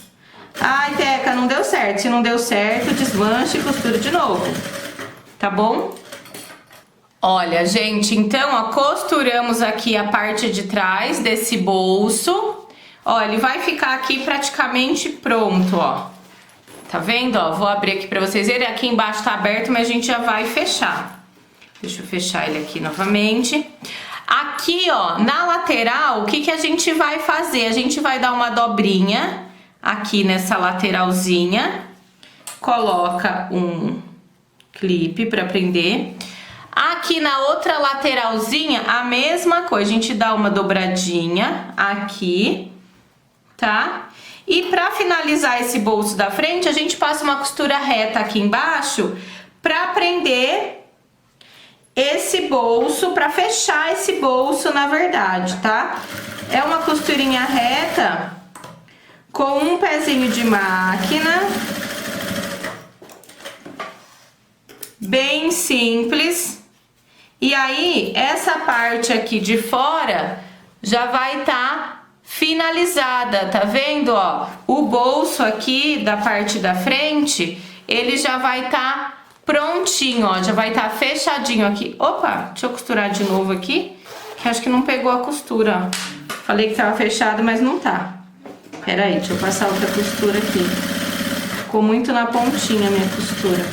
Ai, Teca, não deu certo. Se não deu certo, desmanche e costura de novo, tá bom? Olha, gente, então, ó, costuramos aqui a parte de trás desse bolso. Ó, ele vai ficar aqui praticamente pronto, ó. Tá vendo, ó? Vou abrir aqui pra vocês verem. Aqui embaixo tá aberto, mas a gente já vai fechar. Deixa eu fechar ele aqui novamente. Aqui, ó, na lateral, o que que a gente vai fazer? A gente vai dar uma dobrinha aqui nessa lateralzinha. Coloca um clipe pra prender. Aqui na outra lateralzinha, a mesma coisa. A gente dá uma dobradinha aqui, tá? E pra finalizar esse bolso da frente, a gente passa uma costura reta aqui embaixo pra prender esse bolso, pra fechar esse bolso, na verdade, tá? É uma costurinha reta com um pezinho de máquina. bem simples. E aí, essa parte aqui de fora já vai estar finalizada, tá vendo, ó? O bolso aqui da parte da frente, ele já vai estar prontinho, ó, já vai estar fechadinho aqui. Opa, deixa eu costurar de novo aqui, que acho que não pegou a costura, ó. Falei que tava fechado, mas não tá. Pera aí, deixa eu passar outra costura aqui. Ficou muito na pontinha a minha costura.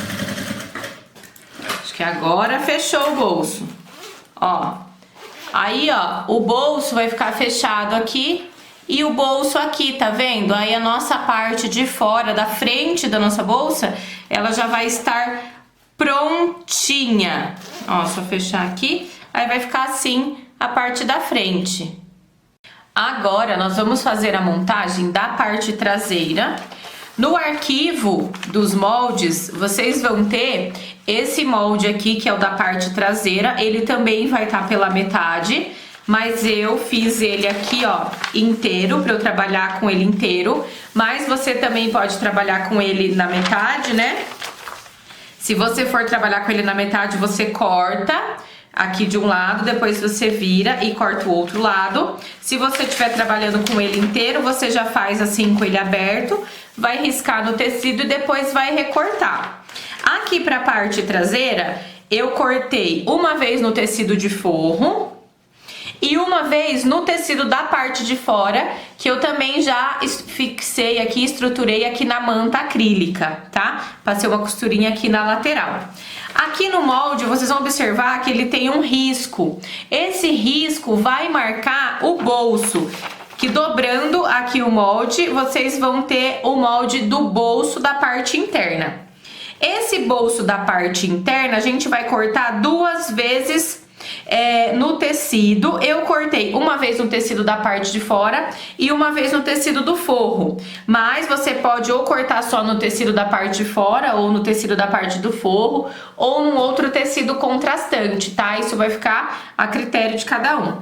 Acho que agora fechou o bolso. Ó. Aí, ó, o bolso vai ficar fechado aqui e o bolso aqui, tá vendo? Aí a nossa parte de fora, da frente da nossa bolsa, ela já vai estar prontinha. Ó, só fechar aqui, aí vai ficar assim a parte da frente. Agora nós vamos fazer a montagem da parte traseira. No arquivo dos moldes, vocês vão ter esse molde aqui, que é o da parte traseira. Ele também vai estar pela metade, mas eu fiz ele aqui, ó, inteiro, para eu trabalhar com ele inteiro. Mas você também pode trabalhar com ele na metade, né? Se você for trabalhar com ele na metade, você corta aqui de um lado, depois você vira e corta o outro lado. Se você estiver trabalhando com ele inteiro, você já faz assim com ele aberto, vai riscar no tecido e depois vai recortar. Aqui para a parte traseira, eu cortei uma vez no tecido de forro e uma vez no tecido da parte de fora, que eu também já fixei aqui, estruturei aqui na manta acrílica, tá? Passei uma costurinha aqui na lateral. Aqui no molde, vocês vão observar que ele tem um risco. Esse risco vai marcar o bolso, que dobrando aqui o molde, vocês vão ter o molde do bolso da parte interna. Esse bolso da parte interna, a gente vai cortar duas vezes no tecido. Eu cortei uma vez no tecido da parte de fora e uma vez no tecido do forro, mas você pode ou cortar só no tecido da parte de fora ou no tecido da parte do forro ou num outro tecido contrastante, tá? Isso vai ficar a critério de cada um.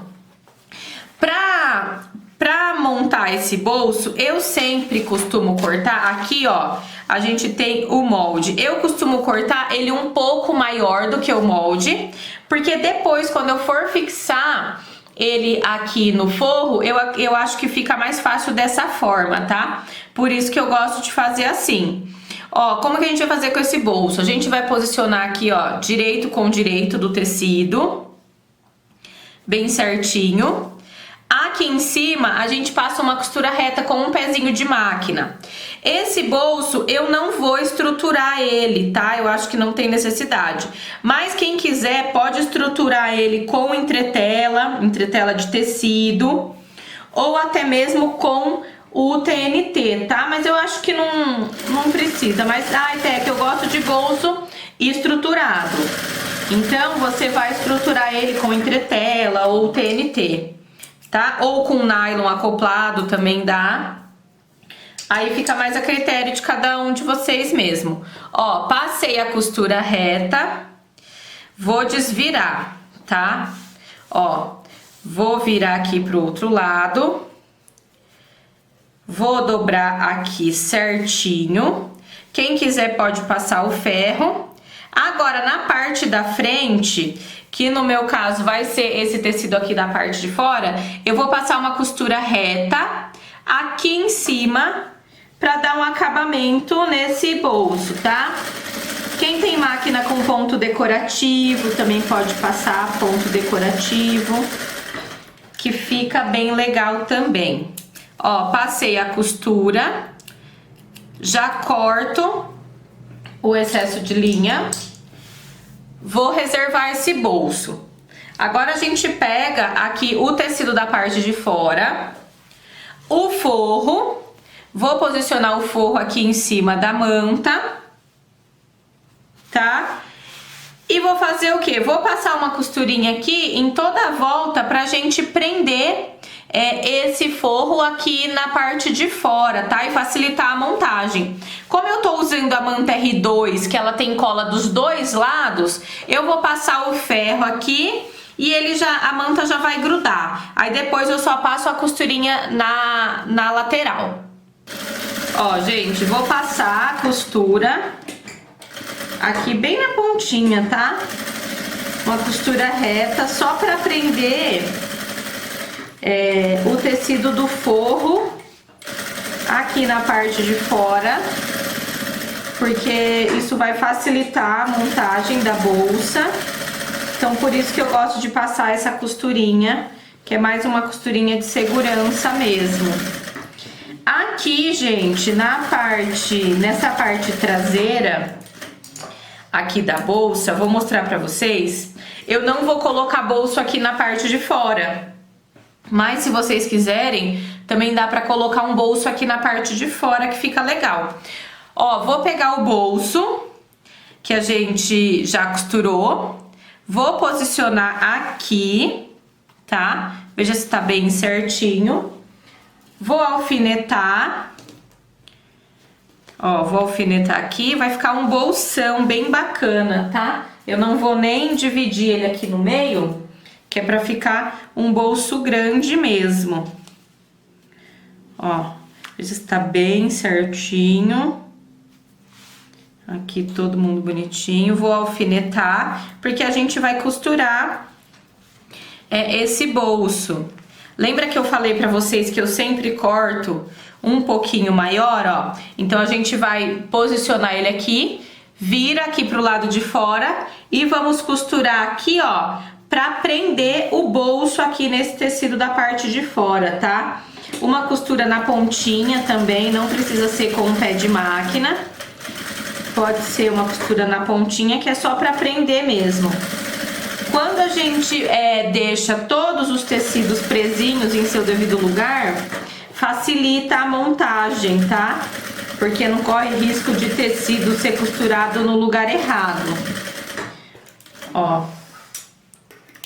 Pra montar esse bolso, eu sempre costumo cortar aqui, ó, a gente tem o molde. Eu costumo cortar ele um pouco maior do que o molde, porque depois, quando eu for fixar ele aqui no forro, eu acho que fica mais fácil dessa forma, tá? Por isso que eu gosto de fazer assim. Ó, como que a gente vai fazer com esse bolso? A gente vai posicionar aqui, ó, direito com direito do tecido, bem certinho. Aqui em cima, a gente passa uma costura reta com um pezinho de máquina. Esse bolso, eu não vou estruturar ele, tá? Eu acho que não tem necessidade. Mas quem quiser, pode estruturar ele com entretela de tecido, ou até mesmo com o TNT, tá? Mas eu acho que não precisa. Mas, ai, Teca, eu gosto de bolso estruturado. Então, você vai estruturar ele com entretela ou TNT. Tá? Ou com nylon acoplado também dá. Aí fica mais a critério de cada um de vocês mesmo. Ó, passei a costura reta, vou desvirar, tá? Ó, vou virar aqui pro outro lado, vou dobrar aqui certinho. Quem quiser pode passar o ferro. Agora, na parte da frente, que no meu caso vai ser esse tecido aqui da parte de fora, eu vou passar uma costura reta aqui em cima para dar um acabamento nesse bolso, tá? Quem tem máquina com ponto decorativo também pode passar ponto decorativo, que fica bem legal também. Ó, passei a costura, já corto o excesso de linha. Vou reservar esse bolso. Agora a gente pega aqui o tecido da parte de fora, o forro, vou posicionar o forro aqui em cima da manta, tá? E vou fazer o quê? Vou passar uma costurinha aqui em toda a volta pra gente prender esse forro aqui na parte de fora, tá? E facilitar a montagem. Como eu tô usando a manta R2, que ela tem cola dos dois lados, eu vou passar o ferro aqui e a manta já vai grudar. Aí depois eu só passo a costurinha na lateral. Ó, gente, vou passar a costura aqui bem na ponta pontinha, tá? Uma costura reta, só pra prender o tecido do forro aqui na parte de fora, porque isso vai facilitar a montagem da bolsa. Então, por isso que eu gosto de passar essa costurinha, que é mais uma costurinha de segurança mesmo. Aqui, gente, nessa parte traseira aqui da bolsa, vou mostrar pra vocês. Eu não vou colocar bolso aqui na parte de fora, mas se vocês quiserem, também dá pra colocar um bolso aqui na parte de fora, que fica legal. Ó, vou pegar o bolso que a gente já costurou, vou posicionar aqui, tá? Veja se tá bem certinho. Vou alfinetar. Ó, vou alfinetar aqui, vai ficar um bolsão bem bacana, tá? Eu não vou nem dividir ele aqui no meio, que é pra ficar um bolso grande mesmo. Ó, veja se tá bem certinho. Aqui todo mundo bonitinho. Vou alfinetar, porque a gente vai costurar esse bolso. Lembra que eu falei pra vocês que eu sempre corto um pouquinho maior, ó? Então, a gente vai posicionar ele aqui, vira aqui pro lado de fora e vamos costurar aqui, ó, pra prender o bolso aqui nesse tecido da parte de fora, tá? Uma costura na pontinha também, não precisa ser com um pé de máquina. Pode ser uma costura na pontinha, que é só pra prender mesmo. Quando a gente deixa todos os tecidos presinhos em seu devido lugar, facilita a montagem, tá? Porque não corre risco de tecido ser costurado no lugar errado. Ó,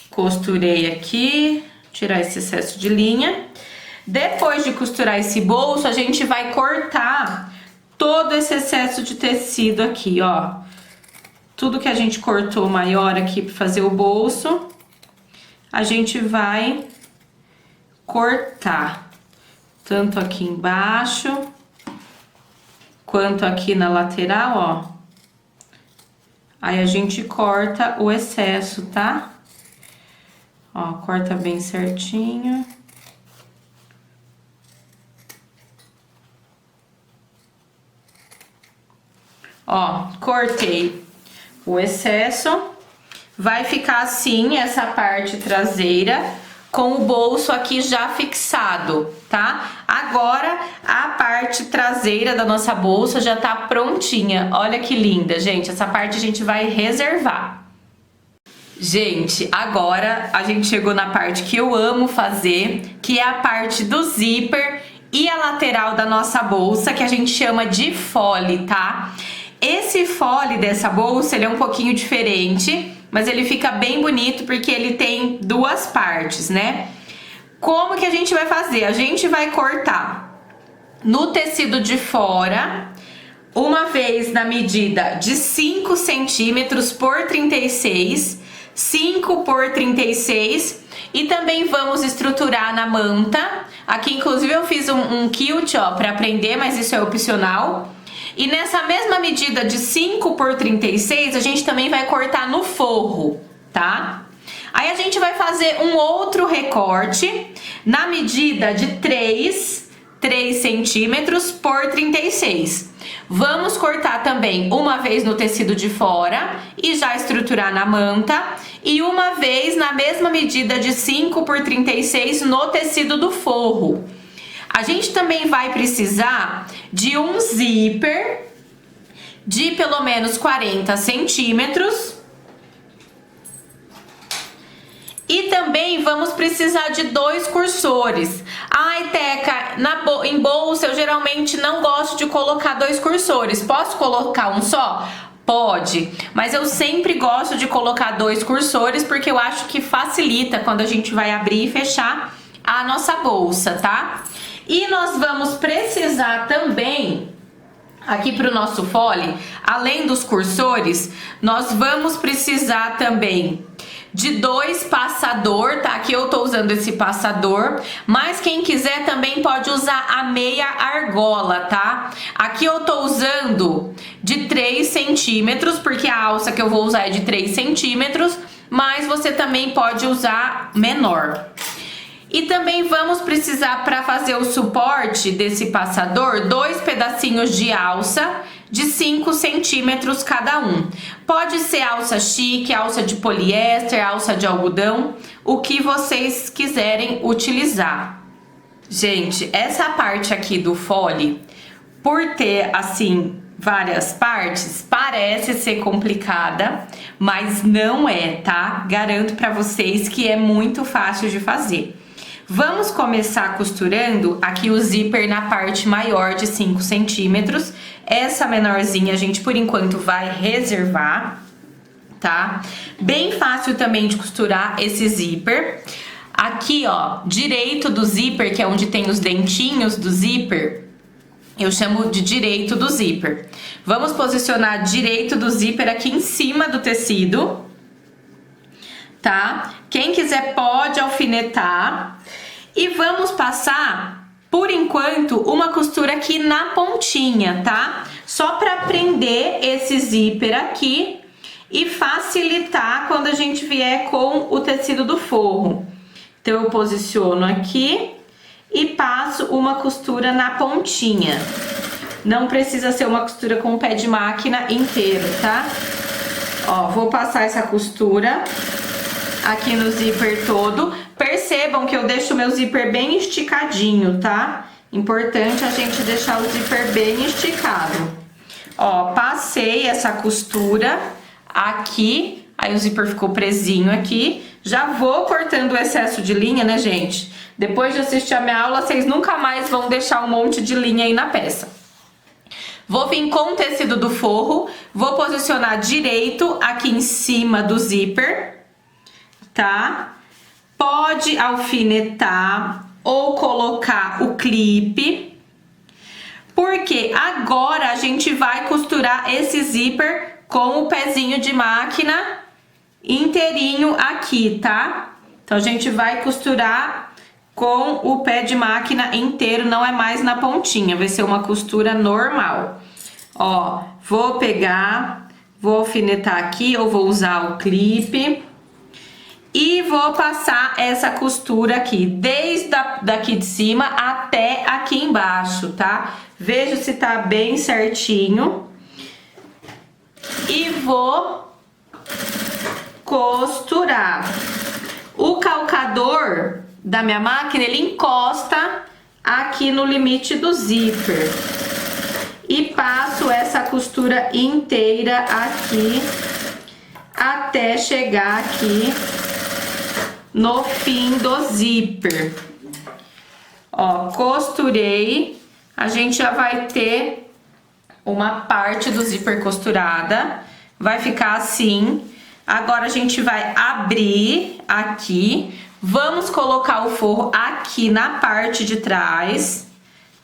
costurei aqui, tirar esse excesso de linha. Depois de costurar esse bolso, a gente vai cortar todo esse excesso de tecido aqui, ó. Tudo que a gente cortou maior aqui para fazer o bolso, a gente vai cortar. Tanto aqui embaixo, quanto aqui na lateral, ó. Aí a gente corta o excesso, tá? Ó, corta bem certinho. Ó, cortei o excesso. Vai ficar assim essa parte traseira, com o bolso aqui já fixado, tá? Agora, a parte traseira da nossa bolsa já tá prontinha. Olha que linda, gente. Essa parte a gente vai reservar. Gente, agora a gente chegou na parte que eu amo fazer, que é a parte do zíper e a lateral da nossa bolsa, que a gente chama de fole, tá? Esse fole dessa bolsa, ele é um pouquinho diferente, mas ele fica bem bonito porque ele tem duas partes, né? Como que a gente vai fazer? A gente vai cortar no tecido de fora, uma vez na medida de 5 centímetros por 36, 5 por 36, e também vamos estruturar na manta. Aqui, inclusive, eu fiz um quilt, ó, pra prender, mas isso é opcional. E nessa mesma medida de 5 por 36, a gente também vai cortar no forro, tá? Aí a gente vai fazer um outro recorte na medida de 3 centímetros por 36. Vamos cortar também uma vez no tecido de fora e já estruturar na manta. E uma vez na mesma medida de 5 por 36 no tecido do forro. A gente também vai precisar de um zíper de pelo menos 40 centímetros. E também vamos precisar de 2 cursores. Ai, Teca, em bolsa eu geralmente não gosto de colocar 2 cursores. Posso colocar um só? Pode, mas eu sempre gosto de colocar 2 cursores porque eu acho que facilita quando a gente vai abrir e fechar a nossa bolsa, tá? E nós vamos precisar também, aqui para o nosso fole, além dos cursores, nós vamos precisar também de 2 passador, tá? Aqui eu tô usando esse passador, mas quem quiser também pode usar a meia argola, tá? Aqui eu tô usando de 3 centímetros, porque a alça que eu vou usar é de 3 centímetros, mas você também pode usar menor. E também vamos precisar, para fazer o suporte desse passador, 2 pedacinhos de alça de 5 centímetros cada um. Pode ser alça chique, alça de poliéster, alça de algodão, o que vocês quiserem utilizar. Gente, essa parte aqui do fole, por ter assim várias partes, parece ser complicada, mas não é, tá? Garanto para vocês que é muito fácil de fazer. Vamos começar costurando aqui o zíper na parte maior de 5 centímetros. Essa menorzinha a gente, por enquanto, vai reservar, tá? Bem fácil também de costurar esse zíper. Aqui, ó, direito do zíper, que é onde tem os dentinhos do zíper, eu chamo de direito do zíper. Vamos posicionar direito do zíper aqui em cima do tecido, tá? Quem quiser pode alfinetar. E vamos passar, por enquanto, uma costura aqui na pontinha, tá? Só para prender esse zíper aqui e facilitar quando a gente vier com o tecido do forro. Então, eu posiciono aqui e passo uma costura na pontinha. Não precisa ser uma costura com o pé de máquina inteiro, tá? Ó, vou passar essa costura aqui no zíper todo. Percebam que eu deixo o meu zíper bem esticadinho, tá? Importante a gente deixar o zíper bem esticado. Ó, passei essa costura aqui, aí o zíper ficou presinho aqui. Já vou cortando o excesso de linha, né, gente? Depois de assistir a minha aula, vocês nunca mais vão deixar um monte de linha aí na peça. Vou vir com o tecido do forro, vou posicionar direito aqui em cima do zíper, tá? Pode alfinetar ou colocar o clipe, porque agora a gente vai costurar esse zíper com o pezinho de máquina inteirinho aqui, tá? Então a gente vai costurar com o pé de máquina inteiro, não é mais na pontinha, vai ser uma costura normal. Ó, vou pegar, vou alfinetar aqui, ou vou usar o clipe. E vou passar essa costura aqui, desde daqui de cima até aqui embaixo, tá? Vejo se tá bem certinho. E vou costurar. O calcador da minha máquina, ele encosta aqui no limite do zíper. E passo essa costura inteira aqui, até chegar aqui no fim do zíper. Ó, costurei, a gente já vai ter uma parte do zíper costurada, vai ficar assim. Agora a gente vai abrir aqui, vamos colocar o forro aqui na parte de trás,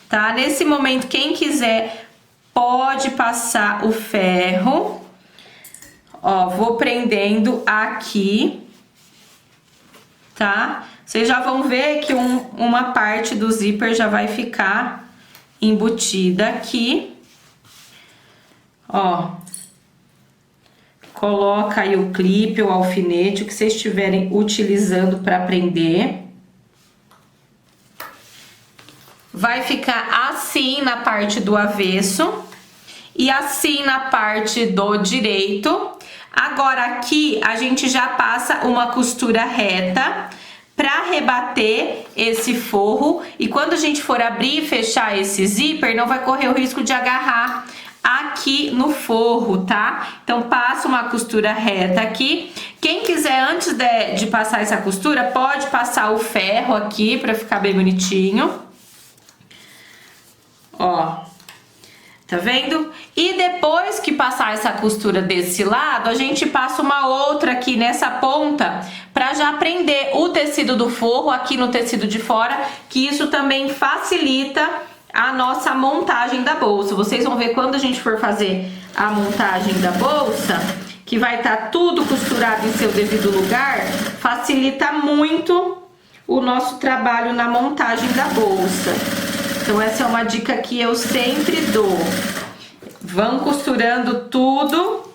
tá? Nesse momento, quem quiser pode passar o ferro. Ó, vou prendendo aqui, tá? Vocês já vão ver que uma parte do zíper já vai ficar embutida aqui. Ó, coloca aí o clipe, o alfinete, o que vocês estiverem utilizando para prender. Vai ficar assim na parte do avesso e assim na parte do direito. Agora aqui a gente já passa uma costura reta para rebater esse forro, e quando a gente for abrir e fechar esse zíper, não vai correr o risco de agarrar aqui no forro, tá? Então passa uma costura reta aqui. Quem quiser, antes de passar essa costura, pode passar o ferro aqui para ficar bem bonitinho. Ó, tá vendo? E depois que passar essa costura desse lado, a gente passa uma outra aqui nessa ponta para já prender o tecido do forro aqui no tecido de fora, que isso também facilita a nossa montagem da bolsa. Vocês vão ver quando a gente for fazer a montagem da bolsa, que vai estar tudo costurado em seu devido lugar, facilita muito o nosso trabalho na montagem da bolsa. Então essa é uma dica que eu sempre dou. Vão costurando tudo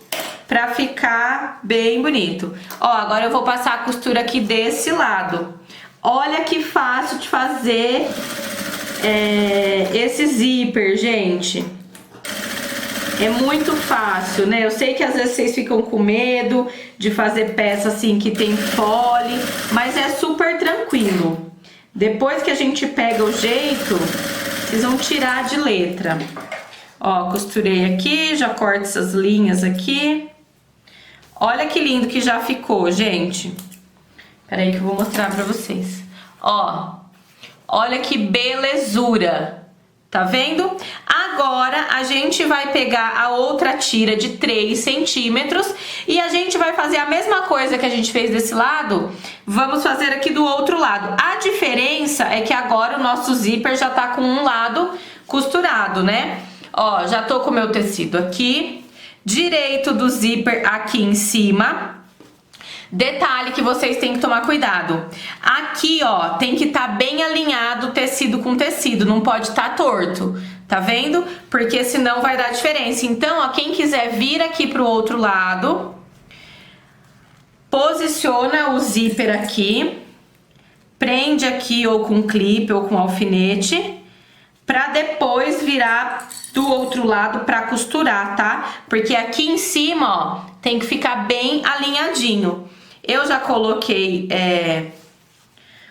pra ficar bem bonito. Ó, agora eu vou passar a costura aqui desse lado. Olha que fácil de fazer esse zíper, gente. É muito fácil, né? Eu sei que às vezes vocês ficam com medo de fazer peça assim que tem fole, mas é super tranquilo. Depois que a gente pega o jeito, vocês vão tirar de letra. Ó, costurei aqui, já corto essas linhas aqui. Olha que lindo que já ficou, gente. Peraí que eu vou mostrar pra vocês. Ó, olha que belezura. Tá vendo? Agora a gente vai pegar a outra tira de 3 centímetros e a gente vai fazer a mesma coisa que a gente fez desse lado, vamos fazer aqui do outro lado. A diferença é que agora o nosso zíper já tá com um lado costurado, né? Ó, já tô com o meu tecido aqui, direito do zíper aqui em cima. Detalhe que vocês têm que tomar cuidado. Aqui, ó, tem que estar bem alinhado tecido com tecido, não pode estar torto, tá vendo? Porque senão vai dar diferença. Então, ó, quem quiser vir aqui pro outro lado, posiciona o zíper aqui, prende aqui ou com clipe ou com alfinete, pra depois virar do outro lado pra costurar, tá? Porque aqui em cima, ó, tem que ficar bem alinhadinho. Eu já coloquei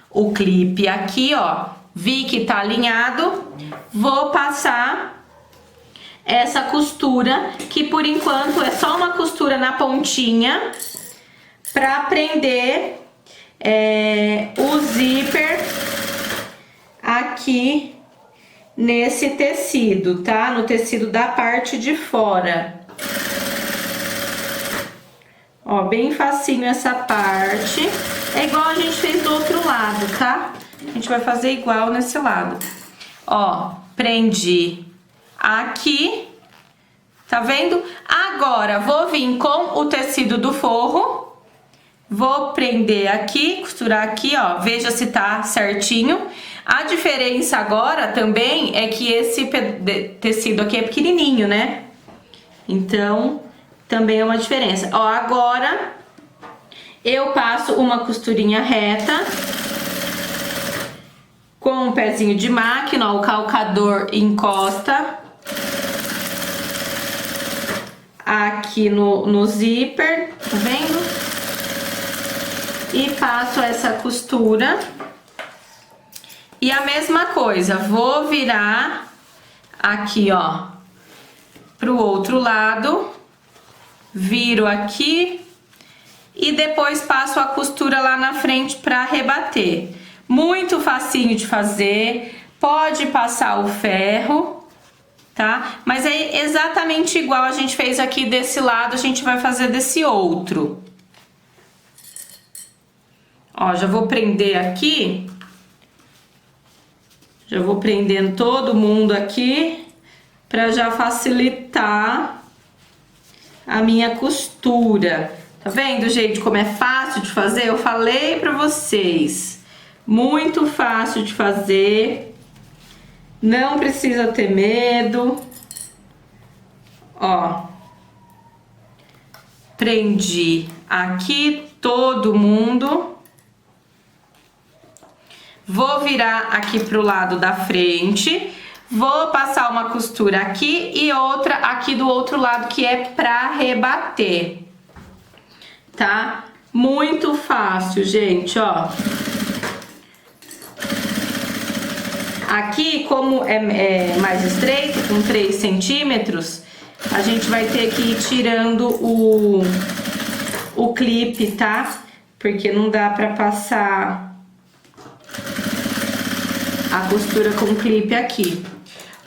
o clipe aqui, ó, vi que tá alinhado, vou passar essa costura, que por enquanto é só uma costura na pontinha, pra prender o zíper aqui nesse tecido, tá? No tecido da parte de fora. Ó, bem facinho essa parte. É igual a gente fez do outro lado, tá? A gente vai fazer igual nesse lado. Ó, prendi aqui. Tá vendo? Agora, vou vir com o tecido do forro. Vou prender aqui, costurar aqui, ó. Veja se tá certinho. A diferença agora também é que esse tecido aqui é pequenininho, né? Então, também é uma diferença. Ó, agora eu passo uma costurinha reta com um pezinho de máquina, ó, o calcador encosta aqui no zíper, tá vendo? E passo essa costura. E a mesma coisa, vou virar aqui, ó, pro outro lado, viro aqui e depois passo a costura lá na frente pra rebater. Muito facinho de fazer, pode passar o ferro, tá? Mas é exatamente igual a gente fez aqui desse lado, a gente vai fazer desse outro. Ó, já vou prender aqui. Já vou prendendo todo mundo aqui, pra já facilitar a minha costura. Tá vendo, gente, como é fácil de fazer? Eu falei pra vocês. Muito fácil de fazer. Não precisa ter medo. Ó. Prendi aqui todo mundo. Vou virar aqui pro lado da frente, vou passar uma costura aqui e outra aqui do outro lado, que é pra rebater, tá? Muito fácil, gente, ó. Aqui, como é mais estreito, com 3 centímetros, a gente vai ter que ir tirando o clipe, tá? Porque não dá pra passar a costura com clipe aqui.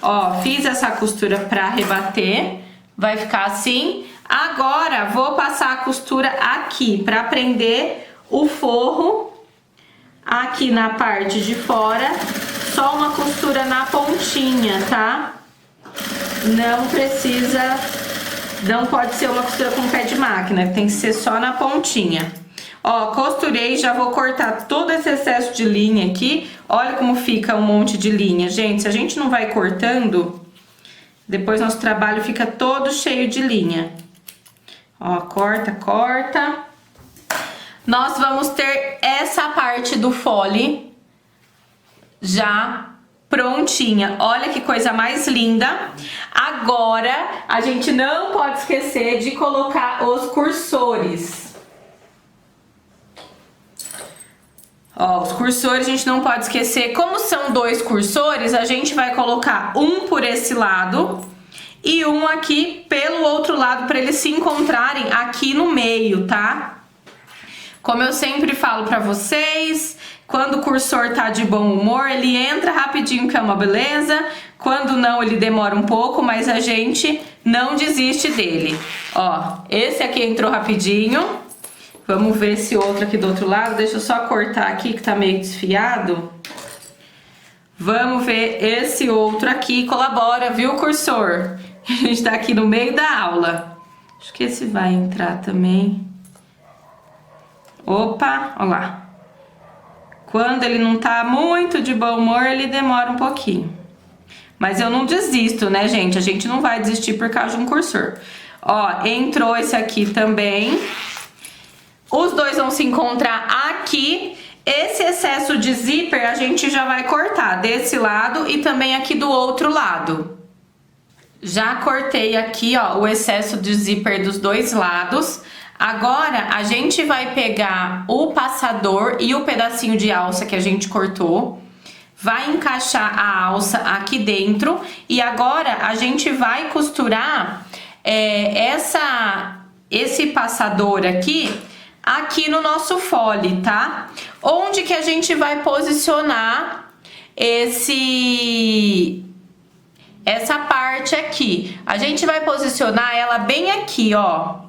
Ó, fiz essa costura pra rebater, vai ficar assim. Agora, vou passar a costura aqui pra prender o forro aqui na parte de fora. Só uma costura na pontinha, tá? Não precisa Não pode ser uma costura com pé de máquina, tem que ser só na pontinha. Ó, costurei, já vou cortar todo esse excesso de linha aqui. Olha como fica um monte de linha. Gente, se a gente não vai cortando, depois nosso trabalho fica todo cheio de linha. Ó, corta, corta. Nós vamos ter essa parte do fole já prontinha. Olha que coisa mais linda. Agora, a gente não pode esquecer de colocar os cursores. Ó, os cursores a gente não pode esquecer. Como são 2 cursores, a gente vai colocar um por esse lado e um aqui pelo outro lado para eles se encontrarem aqui no meio, tá? Como eu sempre falo pra vocês, quando o cursor tá de bom humor, ele entra rapidinho, que é uma beleza. Quando não, ele demora um pouco, mas a gente não desiste dele. Ó, esse aqui entrou rapidinho. Vamos ver esse outro aqui do outro lado. Deixa eu só cortar aqui que tá meio desfiado. Vamos ver esse outro aqui. Colabora, viu, cursor? A gente tá aqui no meio da aula. Acho que esse vai entrar também. Opa, olha lá. Quando ele não tá muito de bom humor, ele demora um pouquinho. Mas eu não desisto, né, gente? A gente não vai desistir por causa de um cursor. Ó, entrou esse aqui também. Os dois vão se encontrar aqui. Esse excesso de zíper a gente já vai cortar desse lado e também aqui do outro lado. Já cortei aqui, ó, o excesso de zíper dos dois lados. Agora a gente vai pegar o passador e o pedacinho de alça que a gente cortou. Vai encaixar a alça aqui dentro. E agora a gente vai costurar esse passador aqui no nosso fole, tá? Onde que a gente vai posicionar essa parte aqui? A gente vai posicionar ela bem aqui, ó.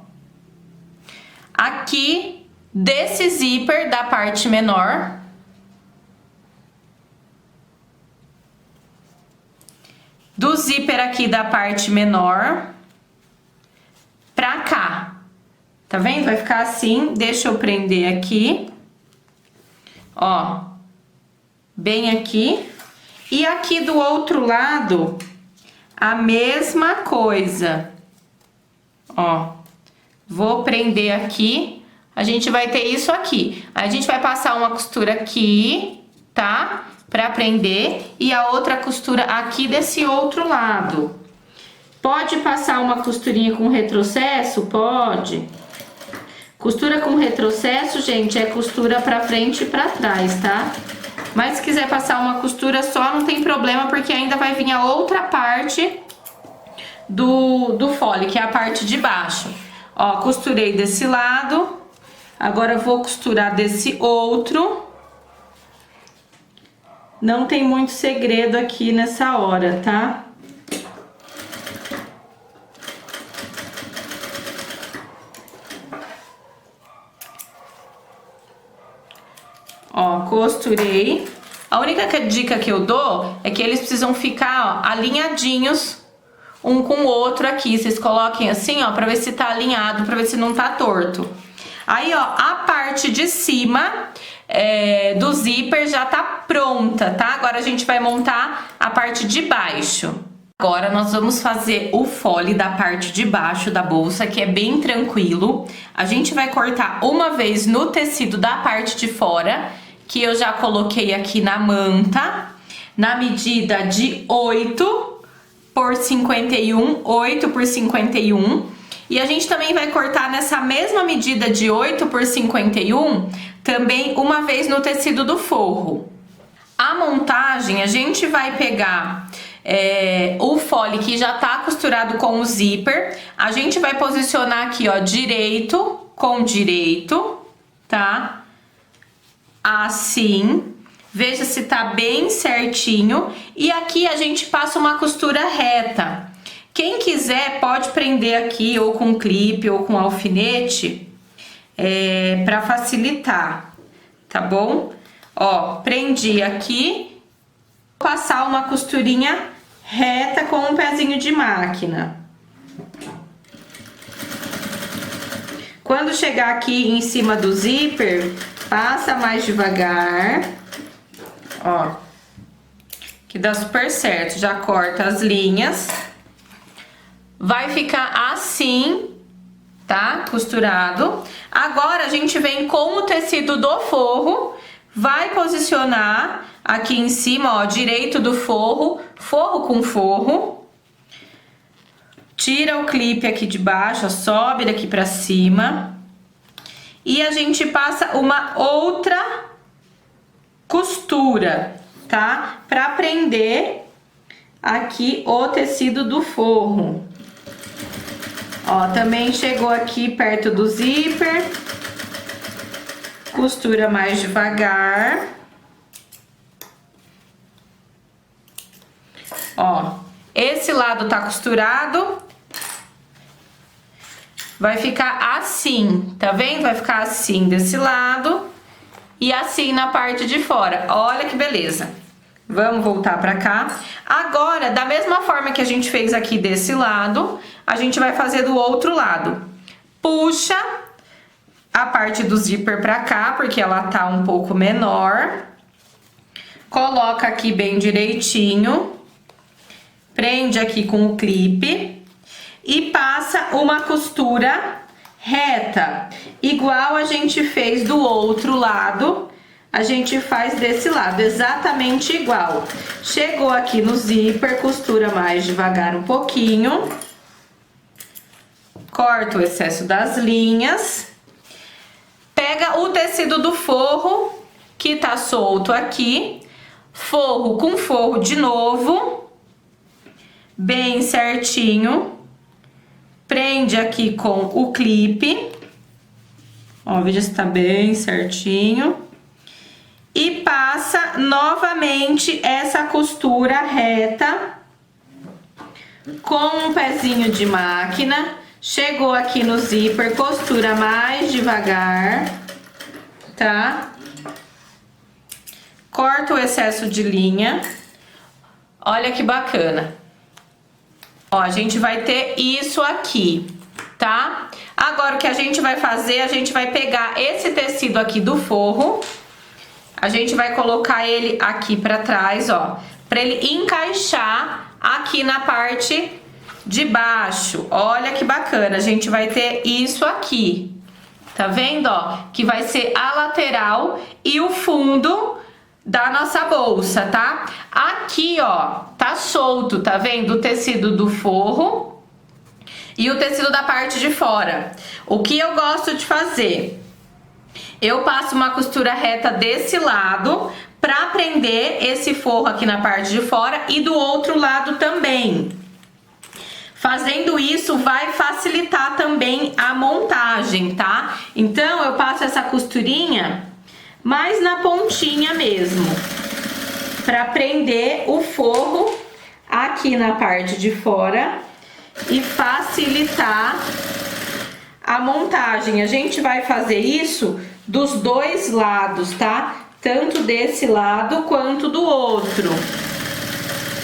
Aqui desse zíper da parte menor. Do zíper aqui da parte menor pra cá. Tá vendo? Vai ficar assim. Deixa eu prender aqui. Ó. Bem aqui. E aqui do outro lado, a mesma coisa. Ó. Vou prender aqui. A gente vai ter isso aqui. A gente vai passar uma costura aqui, tá? Pra prender. E a outra costura aqui desse outro lado. Pode passar uma costurinha com retrocesso? Pode. Costura com retrocesso, gente, é costura pra frente e pra trás, tá? Mas se quiser passar uma costura só, não tem problema, porque ainda vai vir a outra parte do fole, que é a parte de baixo. Ó, costurei desse lado. Agora eu vou costurar desse outro. Não tem muito segredo aqui nessa hora, tá? Ó, costurei. A única dica que eu dou é que eles precisam ficar, ó, alinhadinhos um com o outro aqui. Vocês coloquem assim, ó, pra ver se tá alinhado, pra ver se não tá torto. Aí, ó, a parte de cima do zíper já tá pronta, tá? Agora a gente vai montar a parte de baixo. Agora nós vamos fazer o fole da parte de baixo da bolsa, que é bem tranquilo. A gente vai cortar uma vez no tecido da parte de fora, que eu já coloquei aqui na manta, na medida de 8 por 51, 8 por 51. E a gente também vai cortar nessa mesma medida de 8 por 51, também uma vez no tecido do forro. A montagem, a gente vai pegar o fole que já tá costurado com o zíper. A gente vai posicionar aqui, ó, direito com direito, tá? Assim. Veja se tá bem certinho. E aqui a gente passa uma costura reta. Quem quiser pode prender aqui ou com clipe ou com alfinete, pra facilitar, tá bom? Ó, prendi aqui. Vou passar uma costurinha reta com um pezinho de máquina. Quando chegar aqui em cima do zíper, passa mais devagar, ó, que dá super certo. Já corta as linhas. Vai ficar assim, tá? Costurado. Agora a gente vem com o tecido do forro, vai posicionar aqui em cima, ó, direito do forro, forro com forro. Tira o clipe aqui de baixo, ó, sobe daqui pra cima. E a gente passa uma outra costura, tá? Pra prender aqui o tecido do forro. Ó, também chegou aqui perto do zíper. Costura mais devagar. Ó, esse lado tá costurado. Vai ficar assim, tá vendo? Vai ficar assim desse lado e assim na parte de fora. Olha que beleza. Vamos voltar pra cá. Agora, da mesma forma que a gente fez aqui desse lado, a gente vai fazer do outro lado. Puxa a parte do zíper pra cá, porque ela tá um pouco menor. Coloca aqui bem direitinho. Prende aqui com o clipe. E passa uma costura reta, igual a gente fez do outro lado, a gente faz desse lado, exatamente igual. Chegou aqui no zíper, costura mais devagar um pouquinho. Corta o excesso das linhas. Pega o tecido do forro, que tá solto aqui. Forro com forro de novo, bem certinho. Prende aqui com o clipe, ó, veja se tá bem certinho. E passa novamente essa costura reta com um pezinho de máquina. Chegou aqui no zíper, costura mais devagar, tá? Corta o excesso de linha. Olha que bacana. Ó, a gente vai ter isso aqui, tá? Agora o que a gente vai fazer, a gente vai pegar esse tecido aqui do forro, a gente vai colocar ele aqui pra trás, ó, pra ele encaixar aqui na parte de baixo. Olha que bacana, a gente vai ter isso aqui, tá vendo, ó? Que vai ser a lateral e o fundo da nossa bolsa, tá? Aqui, ó, tá solto, tá vendo? O tecido do forro e o tecido da parte de fora. O que eu gosto de fazer? Eu passo uma costura reta desse lado pra prender esse forro aqui na parte de fora e do outro lado também. Fazendo isso vai facilitar também a montagem, tá? Então eu passo essa costurinha mais na pontinha mesmo, para prender o forro aqui na parte de fora e facilitar a montagem. A gente vai fazer isso dos dois lados, tá? Tanto desse lado quanto do outro.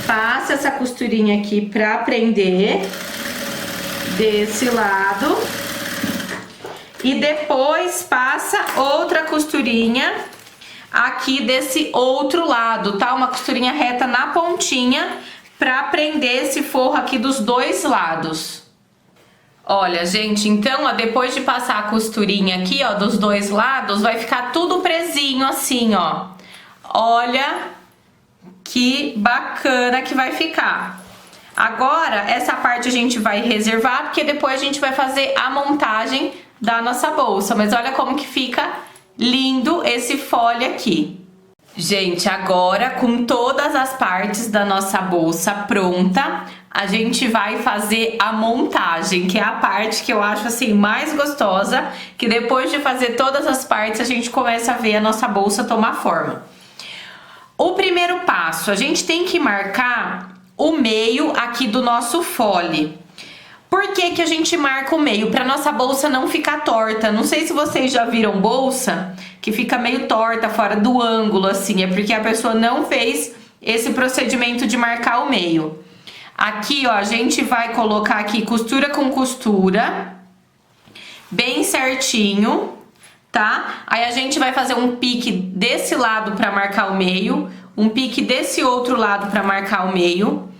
Passa essa costurinha aqui para prender desse lado. E depois passa outra costurinha aqui desse outro lado, tá? Uma costurinha reta na pontinha pra prender esse forro aqui dos dois lados. Olha, gente, então, ó, depois de passar a costurinha aqui, ó, dos dois lados, vai ficar tudo presinho assim, ó. Olha que bacana que vai ficar. Agora, essa parte a gente vai reservar, porque depois a gente vai fazer a montagem da nossa bolsa, mas olha como que fica lindo esse fole aqui. Gente, agora com todas as partes da nossa bolsa pronta, a gente vai fazer a montagem, que é a parte que eu acho assim mais gostosa, que depois de fazer todas as partes a gente começa a ver a nossa bolsa tomar forma. O primeiro passo, a gente tem que marcar o meio aqui do nosso fole. Por que que a gente marca o meio? Para nossa bolsa não ficar torta. Não sei se vocês já viram bolsa que fica meio torta, fora do ângulo, assim. É porque a pessoa não fez esse procedimento de marcar o meio. Aqui, ó, a gente vai colocar aqui costura com costura. bem certinho, tá? Aí a gente vai fazer um pique desse lado pra marcar o meio, um pique desse outro lado pra marcar o meio,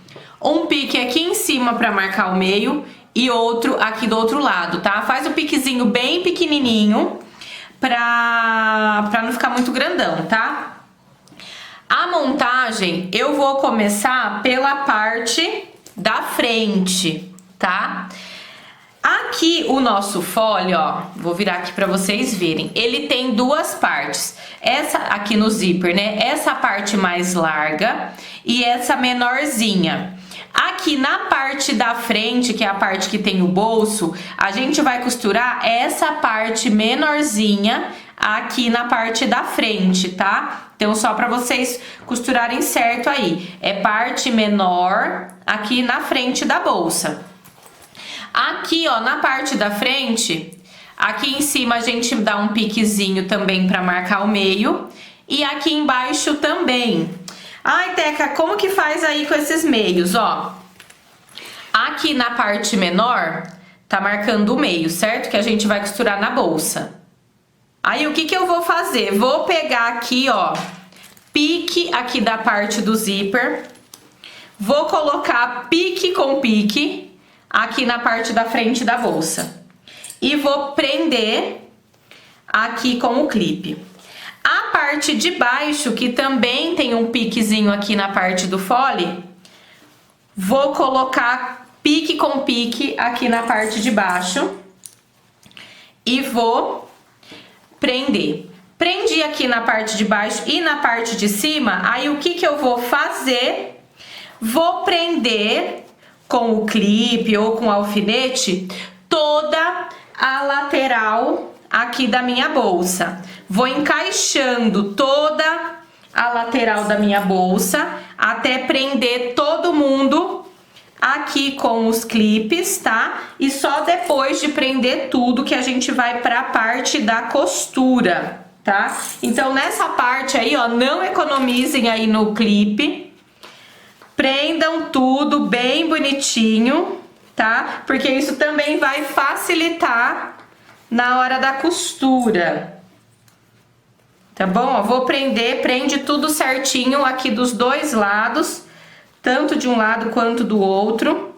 um pique aqui em cima pra marcar o meio e outro aqui do outro lado, tá? Faz o piquezinho bem pequenininho pra não ficar muito grandão, tá? A montagem eu vou começar pela parte da frente, tá? Aqui o nosso fole, ó, vou virar aqui pra vocês verem, ele tem duas partes. Essa aqui no zíper, né? Essa parte mais larga e essa menorzinha. Aqui na parte da frente, que é a parte que tem o bolso, a gente vai costurar essa parte menorzinha aqui na parte da frente, tá? Então, só pra vocês costurarem certo aí. É parte menor aqui na frente da bolsa. Aqui, ó, na parte da frente, aqui em cima a gente dá um piquezinho também pra marcar o meio. E aqui embaixo também. Ai, Teca, como que faz aí com esses meios, ó? Aqui na parte menor, tá marcando o meio, certo? Que a gente vai costurar na bolsa. Aí, o que que eu vou fazer? Vou pegar aqui, ó, pique aqui da parte do zíper. Vou colocar pique com pique aqui na parte da frente da bolsa. E vou prender aqui com o clipe. A parte de baixo, que também tem um piquezinho aqui na parte do fole, vou colocar pique com pique aqui na parte de baixo e vou prender. Prendi aqui na parte de baixo e na parte de cima, aí o que que eu vou fazer? Vou prender com o clipe ou com o alfinete toda a lateral aqui da minha bolsa. Vou encaixando toda a lateral da minha bolsa até prender todo mundo aqui com os clipes, tá? E só depois de prender tudo que a gente vai pra parte da costura, tá? Então, nessa parte aí, ó, não economizem aí no clipe. Prendam tudo bem bonitinho, tá? Porque isso também vai facilitar na hora da costura. Tá bom? Ó, vou prender, prende tudo certinho aqui dos dois lados, tanto de um lado quanto do outro.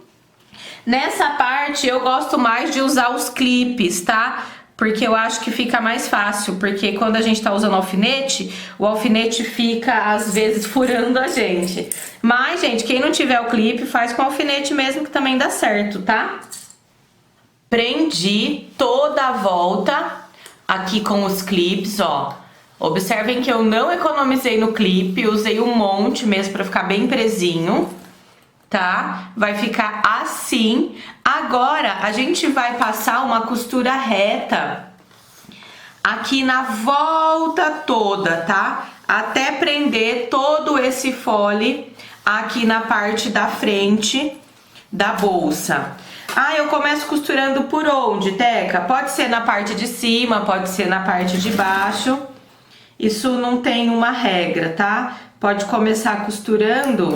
Nessa parte eu gosto mais de usar os clipes, tá? Porque eu acho que fica mais fácil, porque quando a gente tá usando alfinete, o alfinete fica às vezes furando a gente. Mas, gente, quem não tiver o clipe, faz com alfinete mesmo que também dá certo, tá? Prendi toda a volta aqui com os clipes, ó. Observem que eu não economizei no clipe, usei um monte mesmo pra ficar bem presinho, tá? Vai ficar assim. Agora, a gente vai passar uma costura reta aqui na volta toda, tá? Até prender todo esse fole aqui na parte da frente da bolsa. Ah, eu começo costurando por onde, Teca? Pode ser na parte de cima, pode ser na parte de baixo. Isso não tem uma regra, tá? Pode começar costurando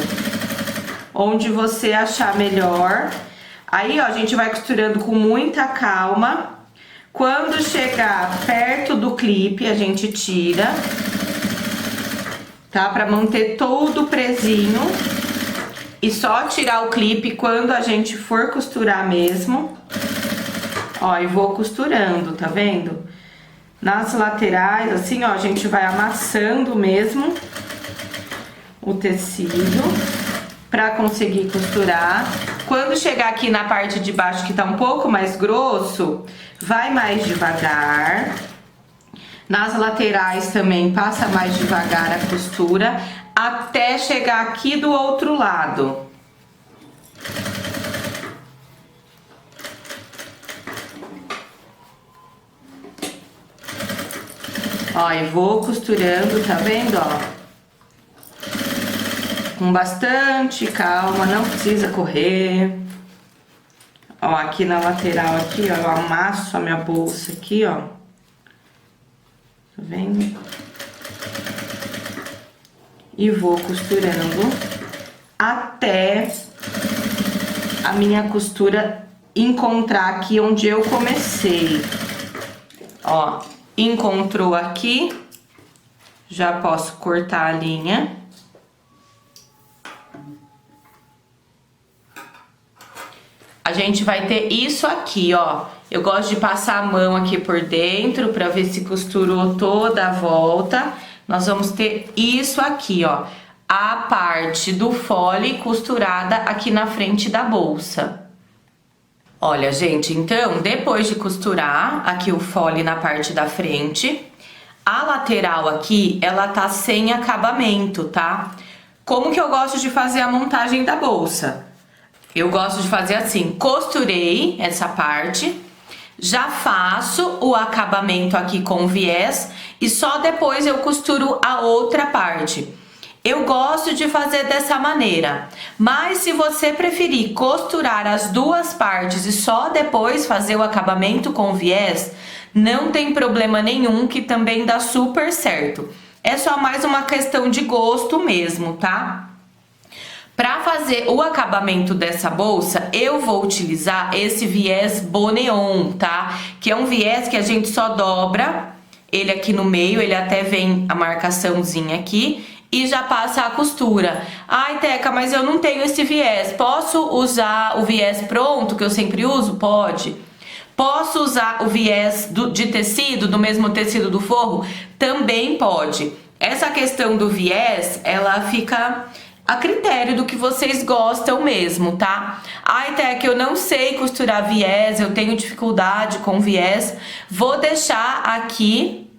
onde você achar melhor. Aí, ó, a gente vai costurando com muita calma. Quando chegar perto do clipe, a gente tira, tá? Pra manter todo presinho. E só tirar o clipe quando a gente for costurar mesmo. Ó, e vou costurando, tá vendo? Nas laterais, assim, ó, a gente vai amassando mesmo o tecido pra conseguir costurar. Quando chegar aqui na parte de baixo que tá um pouco mais grosso, vai mais devagar. Nas laterais também passa mais devagar a costura até chegar aqui do outro lado. Ó, e vou costurando, tá vendo, ó? Com bastante calma, não precisa correr. Ó, aqui na lateral, aqui, ó, eu amasso a minha bolsa aqui, ó. Tá vendo? E vou costurando até a minha costura encontrar aqui onde eu comecei. Ó, encontrou aqui, já posso cortar a linha. A gente vai ter isso aqui, ó. Eu gosto de passar a mão aqui por dentro pra ver se costurou toda a volta. Nós vamos ter isso aqui, ó. A parte do fole costurada aqui na frente da bolsa. Olha, gente, então, depois de costurar aqui o fole na parte da frente, a lateral aqui, ela tá sem acabamento, tá? Como que eu gosto de fazer a montagem da bolsa? Eu gosto de fazer assim, costurei essa parte, já faço o acabamento aqui com viés e só depois eu costuro a outra parte. Eu gosto de fazer dessa maneira, mas se você preferir costurar as duas partes e só depois fazer o acabamento com viés, não tem problema nenhum, que também dá super certo. É só mais uma questão de gosto mesmo, tá? Para fazer o acabamento dessa bolsa, eu vou utilizar esse viés Boneon, tá? Que é um viés que a gente só dobra ele aqui no meio, ele até vem a marcaçãozinha aqui e já passa a costura. Ai, Teca, mas eu não tenho esse viés. Posso usar o viés pronto, que eu sempre uso? Pode. Posso usar o viés de tecido, do mesmo tecido do forro? Também pode. Essa questão do viés, ela fica a critério do que vocês gostam mesmo, tá? Ai, Teca, eu não sei costurar viés, eu tenho dificuldade com viés. Vou deixar aqui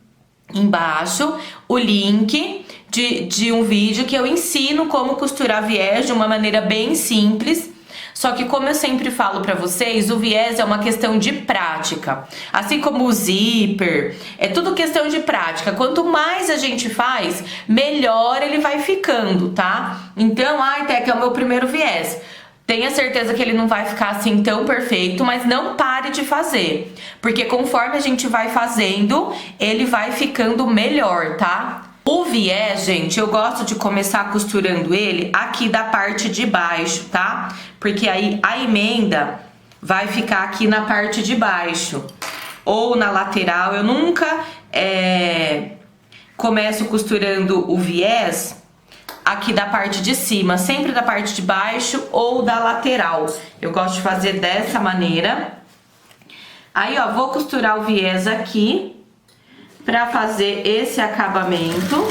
embaixo o link de um vídeo que eu ensino como costurar viés de uma maneira bem simples. Só que, como eu sempre falo pra vocês, o viés é uma questão de prática. Assim como o zíper, é tudo questão de prática. Quanto mais a gente faz, melhor ele vai ficando, tá? Então, ai, Teca, é o meu primeiro viés. Tenha certeza que ele não vai ficar assim tão perfeito, mas não pare de fazer. Porque conforme a gente vai fazendo, ele vai ficando melhor, tá? O viés, gente, eu gosto de começar costurando ele aqui da parte de baixo, tá? Porque aí a emenda vai ficar aqui na parte de baixo ou na lateral. Eu nunca começo costurando o viés aqui da parte de cima, sempre da parte de baixo ou da lateral. Eu gosto de fazer dessa maneira. Aí, ó, vou costurar o viés aqui para fazer esse acabamento,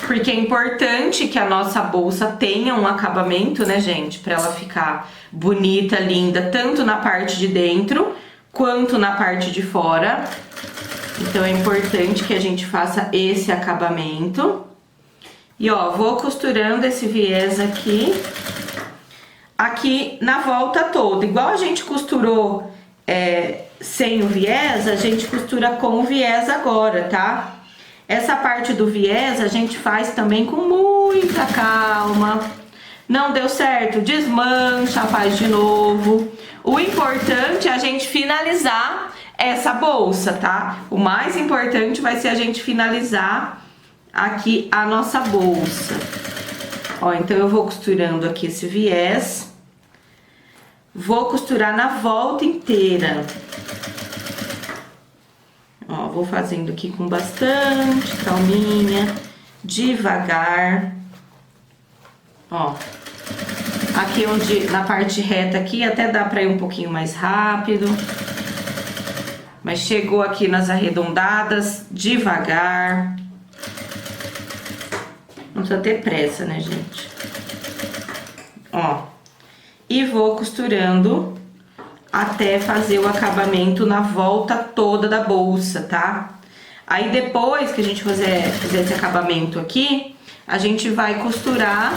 porque é importante que a nossa bolsa tenha um acabamento, né, gente? Para ela ficar bonita, linda, tanto na parte de dentro quanto na parte de fora. Então é importante que a gente faça esse acabamento. E ó, vou costurando esse viés aqui na volta toda, igual a gente costurou sem o viés, a gente costura com o viés agora, tá? Essa parte do viés a gente faz também com muita calma. Não deu certo? Desmancha, faz de novo. O importante é a gente finalizar essa bolsa, tá? O mais importante vai ser a gente finalizar aqui a nossa bolsa. Ó, então eu vou costurando aqui esse viés. Vou costurar na volta inteira. Ó, vou fazendo aqui com bastante calminha, devagar. Ó, aqui onde, na parte reta aqui, até dá pra ir um pouquinho mais rápido. Mas chegou aqui nas arredondadas, devagar. Não precisa ter pressa, né, gente? Ó. E vou costurando até fazer o acabamento na volta toda da bolsa, tá? Aí depois que a gente fizer esse acabamento aqui, a gente vai costurar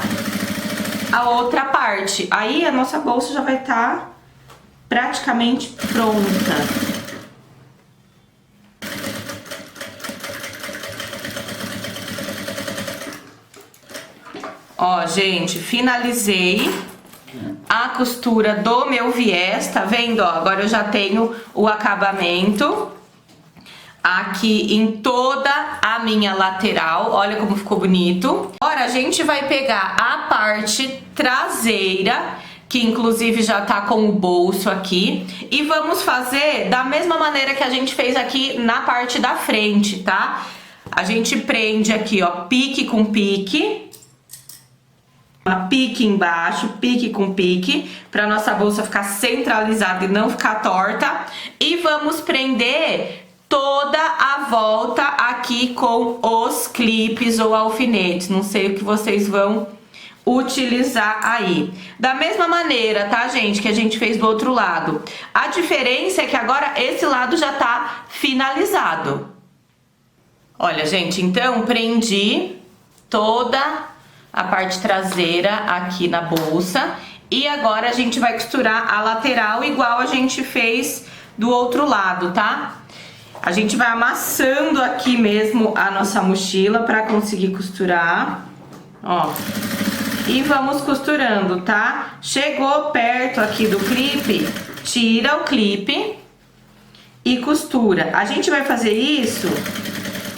a outra parte. Aí a nossa bolsa já vai estar praticamente pronta. Ó, gente, finalizei a costura do meu viés, tá vendo? Ó, agora eu já tenho o acabamento aqui em toda a minha lateral. Olha como ficou bonito. Agora a gente vai pegar a parte traseira que inclusive já tá com o bolso aqui. E vamos fazer da mesma maneira que a gente fez aqui na parte da frente, tá? A gente prende aqui, ó, pique com pique. Uma pique embaixo, pique com pique, pra nossa bolsa ficar centralizada e não ficar torta. E vamos prender toda a volta aqui com os clipes ou alfinetes. Não sei o que vocês vão utilizar aí. Da mesma maneira, tá, gente, que a gente fez do outro lado. A diferença é que agora esse lado já tá finalizado. Olha, gente, então prendi toda a parte traseira aqui na bolsa e agora a gente vai costurar a lateral igual a gente fez do outro lado, tá? A gente vai amassando aqui mesmo a nossa mochila pra conseguir costurar, ó. E vamos costurando, tá? Chegou perto aqui do clipe, tira o clipe e costura. A gente vai fazer isso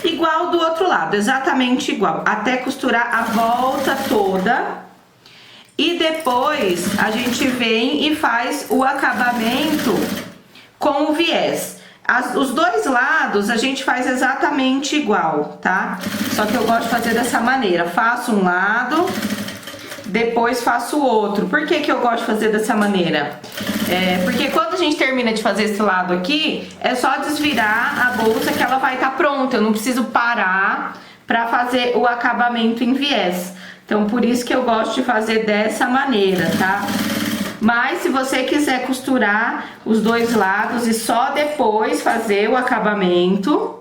igual do outro lado, exatamente igual, até costurar a volta toda. E depois a gente vem e faz o acabamento com o viés. Os dois lados a gente faz exatamente igual, tá? Só que eu gosto de fazer dessa maneira, faço um lado, depois faço o outro. Por que que eu gosto de fazer dessa maneira? Porque quando a gente termina de fazer esse lado aqui, é só desvirar a bolsa que ela vai estar pronta. Eu não preciso parar pra fazer o acabamento em viés. Então, por isso que eu gosto de fazer dessa maneira, tá? Mas se você quiser costurar os dois lados e só depois fazer o acabamento,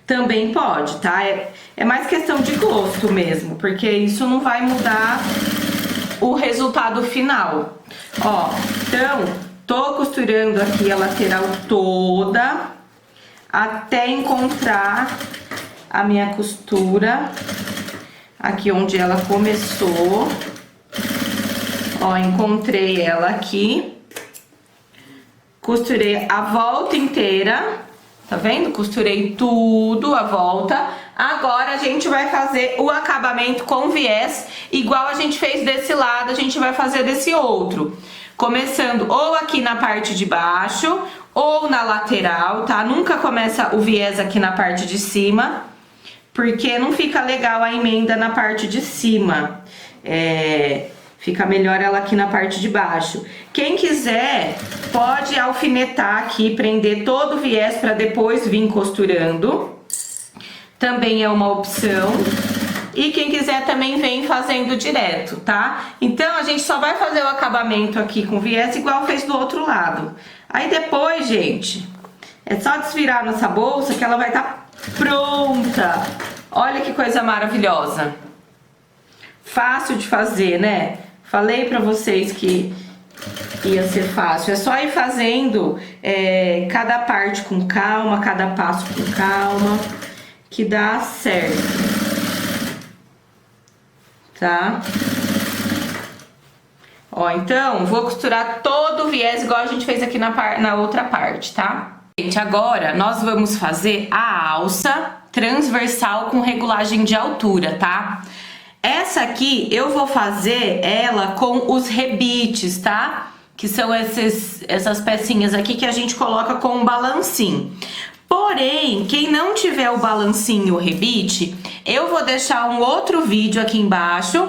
também pode, tá? É mais questão de gosto mesmo, porque isso não vai mudar o resultado final. Ó, então, tô costurando aqui a lateral toda até encontrar a minha costura aqui onde ela começou. Ó, encontrei ela aqui. Costurei a volta inteira. Tá vendo? Costurei tudo a volta. Agora a gente vai fazer o acabamento com viés, igual a gente fez desse lado, a gente vai fazer desse outro. Começando ou aqui na parte de baixo, ou na lateral, tá? Nunca começa o viés aqui na parte de cima, porque não fica legal a emenda na parte de cima. Fica melhor ela aqui na parte de baixo. Quem quiser, pode alfinetar aqui, prender todo o viés para depois vir costurando. Também é uma opção. E quem quiser também vem fazendo direto, tá? Então, a gente só vai fazer o acabamento aqui com viés igual fez do outro lado. Aí depois, gente, é só desvirar a nossa bolsa que ela vai estar pronta. Olha que coisa maravilhosa. Fácil de fazer, né? Falei pra vocês que ia ser fácil. É só ir fazendo cada parte com calma, cada passo com calma, que dá certo. Tá? Ó, então, vou costurar todo o viés igual a gente fez aqui na outra parte, tá? Gente, agora nós vamos fazer a alça transversal com regulagem de altura, tá? Essa aqui eu vou fazer ela com os rebites, tá? Que são essas pecinhas aqui que a gente coloca com um balancinho. Porém, quem não tiver o balancinho e o rebite, eu vou deixar um outro vídeo aqui embaixo,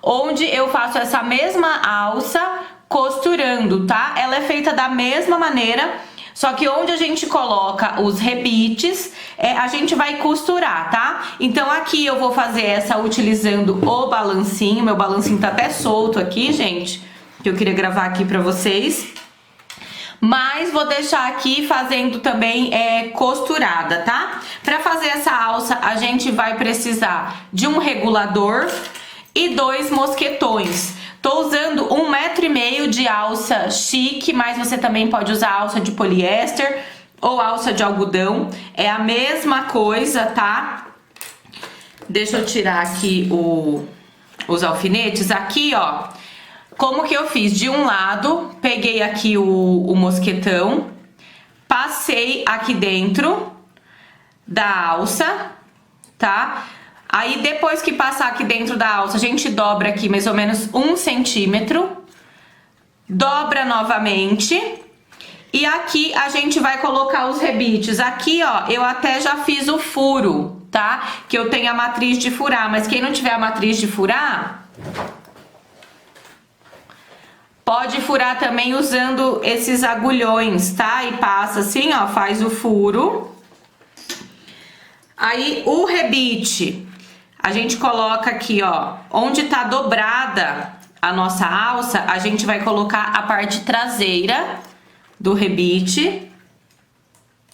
onde eu faço essa mesma alça costurando, tá? Ela é feita da mesma maneira, só que onde a gente coloca os rebites, a gente vai costurar, tá? Então aqui eu vou fazer essa utilizando o balancinho. Meu balancinho tá até solto aqui, gente, que eu queria gravar aqui pra vocês. Mas vou deixar aqui fazendo também costurada, tá? Pra fazer essa alça, a gente vai precisar de um regulador e 2 mosquetões. Tô usando 1,5 m de alça chique, mas você também pode usar alça de poliéster ou alça de algodão. É a mesma coisa, tá? Deixa eu tirar aqui os alfinetes. Aqui, ó, como que eu fiz? De um lado, peguei aqui o mosquetão, passei aqui dentro da alça, tá? Aí depois que passar aqui dentro da alça, a gente dobra aqui mais ou menos 1 centímetro, dobra novamente. E aqui a gente vai colocar os rebites. Aqui, ó, eu até já fiz o furo, tá? Que eu tenho a matriz de furar, mas quem não tiver a matriz de furar, pode furar também usando esses agulhões, tá? E passa assim, ó, faz o furo. Aí o rebite, a gente coloca aqui, ó, onde tá dobrada a nossa alça, a gente vai colocar a parte traseira do rebite,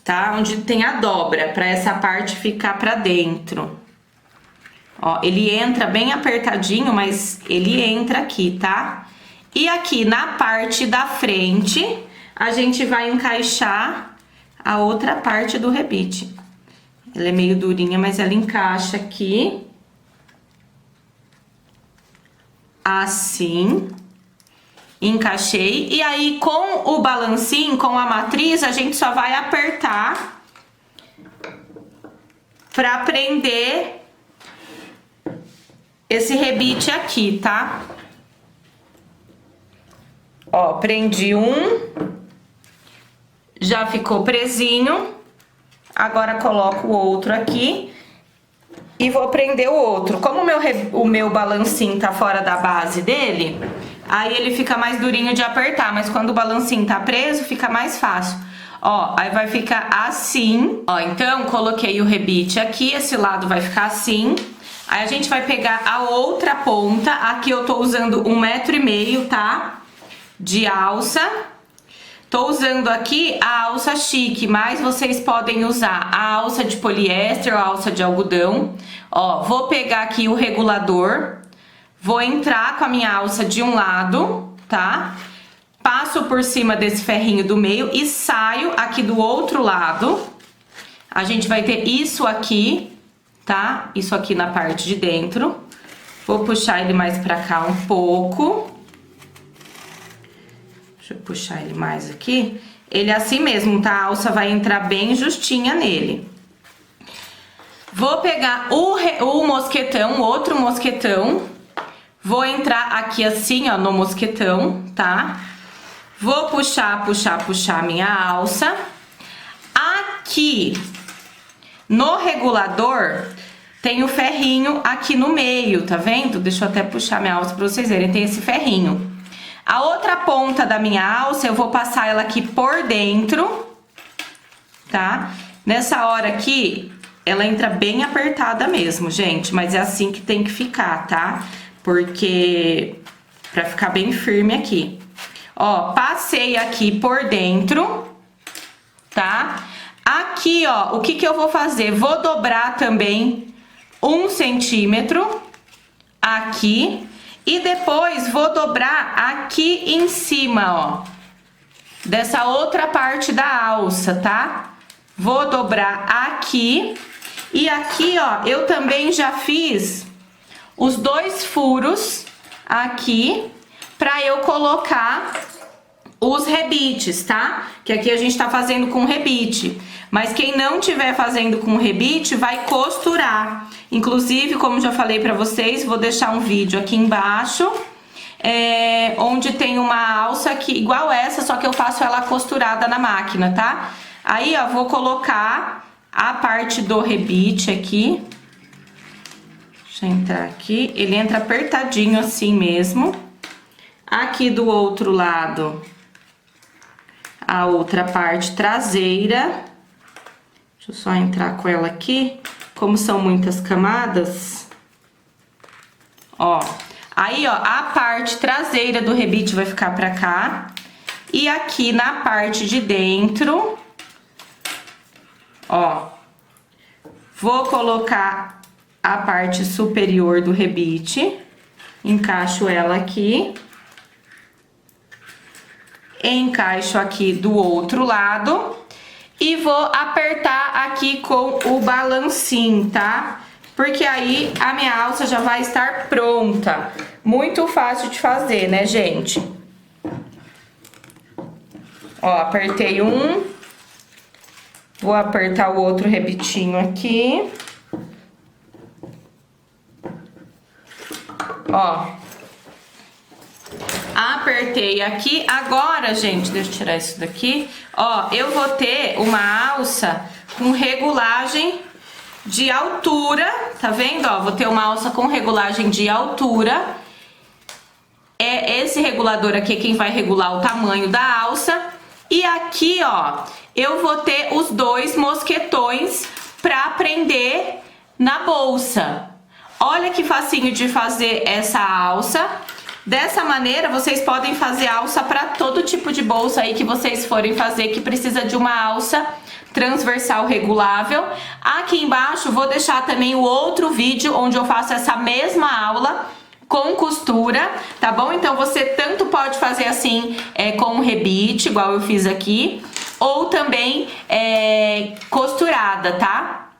tá? Onde tem a dobra, pra essa parte ficar pra dentro. Ó, ele entra bem apertadinho, mas ele entra aqui, tá? E aqui na parte da frente, a gente vai encaixar a outra parte do rebite. Ela é meio durinha, mas ela encaixa aqui. Assim. Encaixei. E aí, com o balancinho, com a matriz, a gente só vai apertar pra prender esse rebite aqui, tá? Ó, prendi um. Já ficou presinho. Agora coloco o outro aqui. E vou prender o outro. Como o meu balancinho tá fora da base dele, aí ele fica mais durinho de apertar. Mas quando o balancinho tá preso, fica mais fácil. Ó, aí vai ficar assim. Ó, então coloquei o rebite aqui. Esse lado vai ficar assim. Aí a gente vai pegar a outra ponta. Aqui eu tô usando 1,5 m, tá? De alça. Tô usando aqui a alça chique, mas vocês podem usar a alça de poliéster ou a alça de algodão. Ó, vou pegar aqui o regulador, vou entrar com a minha alça de um lado, tá? Passo por cima desse ferrinho do meio e saio aqui do outro lado. A gente vai ter isso aqui, tá? Isso aqui na parte de dentro. Vou puxar ele mais pra cá um pouco. Deixa eu puxar ele mais aqui. Ele é assim mesmo, tá? A alça vai entrar bem justinha nele. Vou pegar o mosquetão, outro mosquetão. Vou entrar aqui assim, ó, no mosquetão, tá? Vou puxar a minha alça. Aqui, no regulador, tem o ferrinho aqui no meio, tá vendo? Deixa eu até puxar minha alça pra vocês verem. Tem esse ferrinho. A outra ponta da minha alça, eu vou passar ela aqui por dentro, tá? Nessa hora aqui, ela entra bem apertada mesmo, gente. Mas é assim que tem que ficar, tá? Porque... pra ficar bem firme aqui. Ó, passei aqui por dentro, tá? Aqui, ó, o que que eu vou fazer? Vou dobrar também 1 centímetro aqui. E depois vou dobrar aqui em cima, ó, dessa outra parte da alça, tá? Vou dobrar aqui. E aqui, ó, eu também já fiz os 2 furos aqui pra eu colocar os rebites, tá? Que aqui a gente tá fazendo com rebite. Mas quem não tiver fazendo com rebite, vai costurar. Inclusive, como já falei pra vocês, vou deixar um vídeo aqui embaixo, onde tem uma alça que, igual essa, só que eu faço ela costurada na máquina, tá? Aí, ó, vou colocar a parte do rebite aqui. Deixa eu entrar aqui. Ele entra apertadinho assim mesmo. Aqui do outro lado, a outra parte traseira. Deixa eu só entrar com ela aqui. Como são muitas camadas, ó. Aí, ó, a parte traseira do rebite vai ficar pra cá. E aqui na parte de dentro, ó, vou colocar a parte superior do rebite. Encaixo ela aqui. Encaixo aqui do outro lado. E vou apertar aqui com o balancinho, tá? Porque aí a minha alça já vai estar pronta. Muito fácil de fazer, né, gente? Ó, apertei um. Vou apertar o outro rebitinho aqui. Ó. Apertei aqui. Agora, gente, deixa eu tirar isso daqui. Ó, eu vou ter uma alça com regulagem de altura, tá vendo? Ó, vou ter uma alça com regulagem de altura. É esse regulador aqui quem vai regular o tamanho da alça. E aqui, ó, eu vou ter os 2 mosquetões pra prender na bolsa. Olha que facinho de fazer essa alça. Dessa maneira, vocês podem fazer alça para todo tipo de bolsa aí que vocês forem fazer que precisa de uma alça transversal regulável. Aqui embaixo vou deixar também o outro vídeo onde eu faço essa mesma aula com costura, tá bom? Então você tanto pode fazer assim com rebite, igual eu fiz aqui, ou também costurada, tá?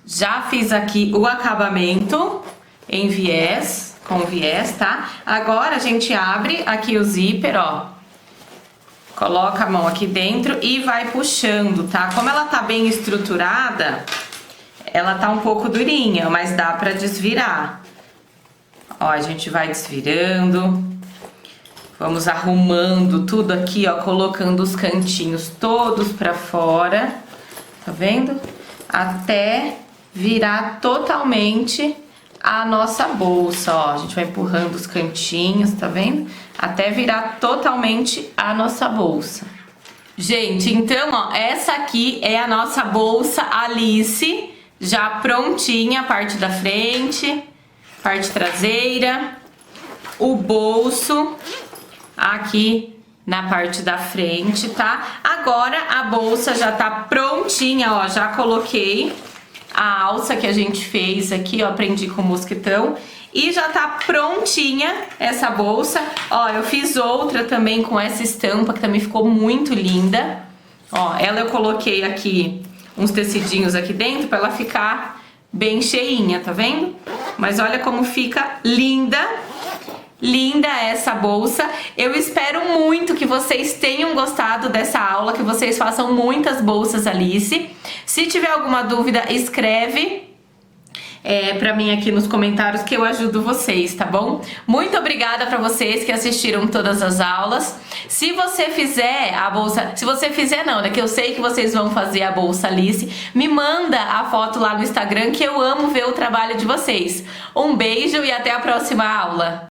Já fiz aqui o acabamento em viés, com viés, tá? Agora a gente abre aqui o zíper, ó. Coloca a mão aqui dentro e vai puxando, tá? Como ela tá bem estruturada, ela tá um pouco durinha, mas dá pra desvirar. Ó, a gente vai desvirando. Vamos arrumando tudo aqui, ó, colocando os cantinhos todos pra fora. Tá vendo? Até virar totalmente a nossa bolsa, ó. A gente vai empurrando os cantinhos, tá vendo? Até virar totalmente a nossa bolsa. Gente, então, ó, essa aqui é a nossa bolsa Alice, já prontinha, a parte da frente, parte traseira, o bolso aqui na parte da frente, tá? Agora a bolsa já tá prontinha, ó, já coloquei a alça que a gente fez aqui, ó, prendi com o mosquetão. E já tá prontinha essa bolsa. Ó, eu fiz outra também com essa estampa que também ficou muito linda. Ó, ela eu coloquei aqui uns tecidinhos aqui dentro pra ela ficar bem cheinha, tá vendo? Mas olha como fica linda. Linda essa bolsa. Eu espero muito que vocês tenham gostado dessa aula, que vocês façam muitas bolsas Alice. Se tiver alguma dúvida, escreve pra mim aqui nos comentários que eu ajudo vocês, tá bom? Muito obrigada pra vocês que assistiram todas as aulas. Se você fizer a bolsa, se você fizer não, né, que eu sei que vocês vão fazer a bolsa Alice, me manda a foto lá no Instagram que eu amo ver o trabalho de vocês. Um beijo e até a próxima aula.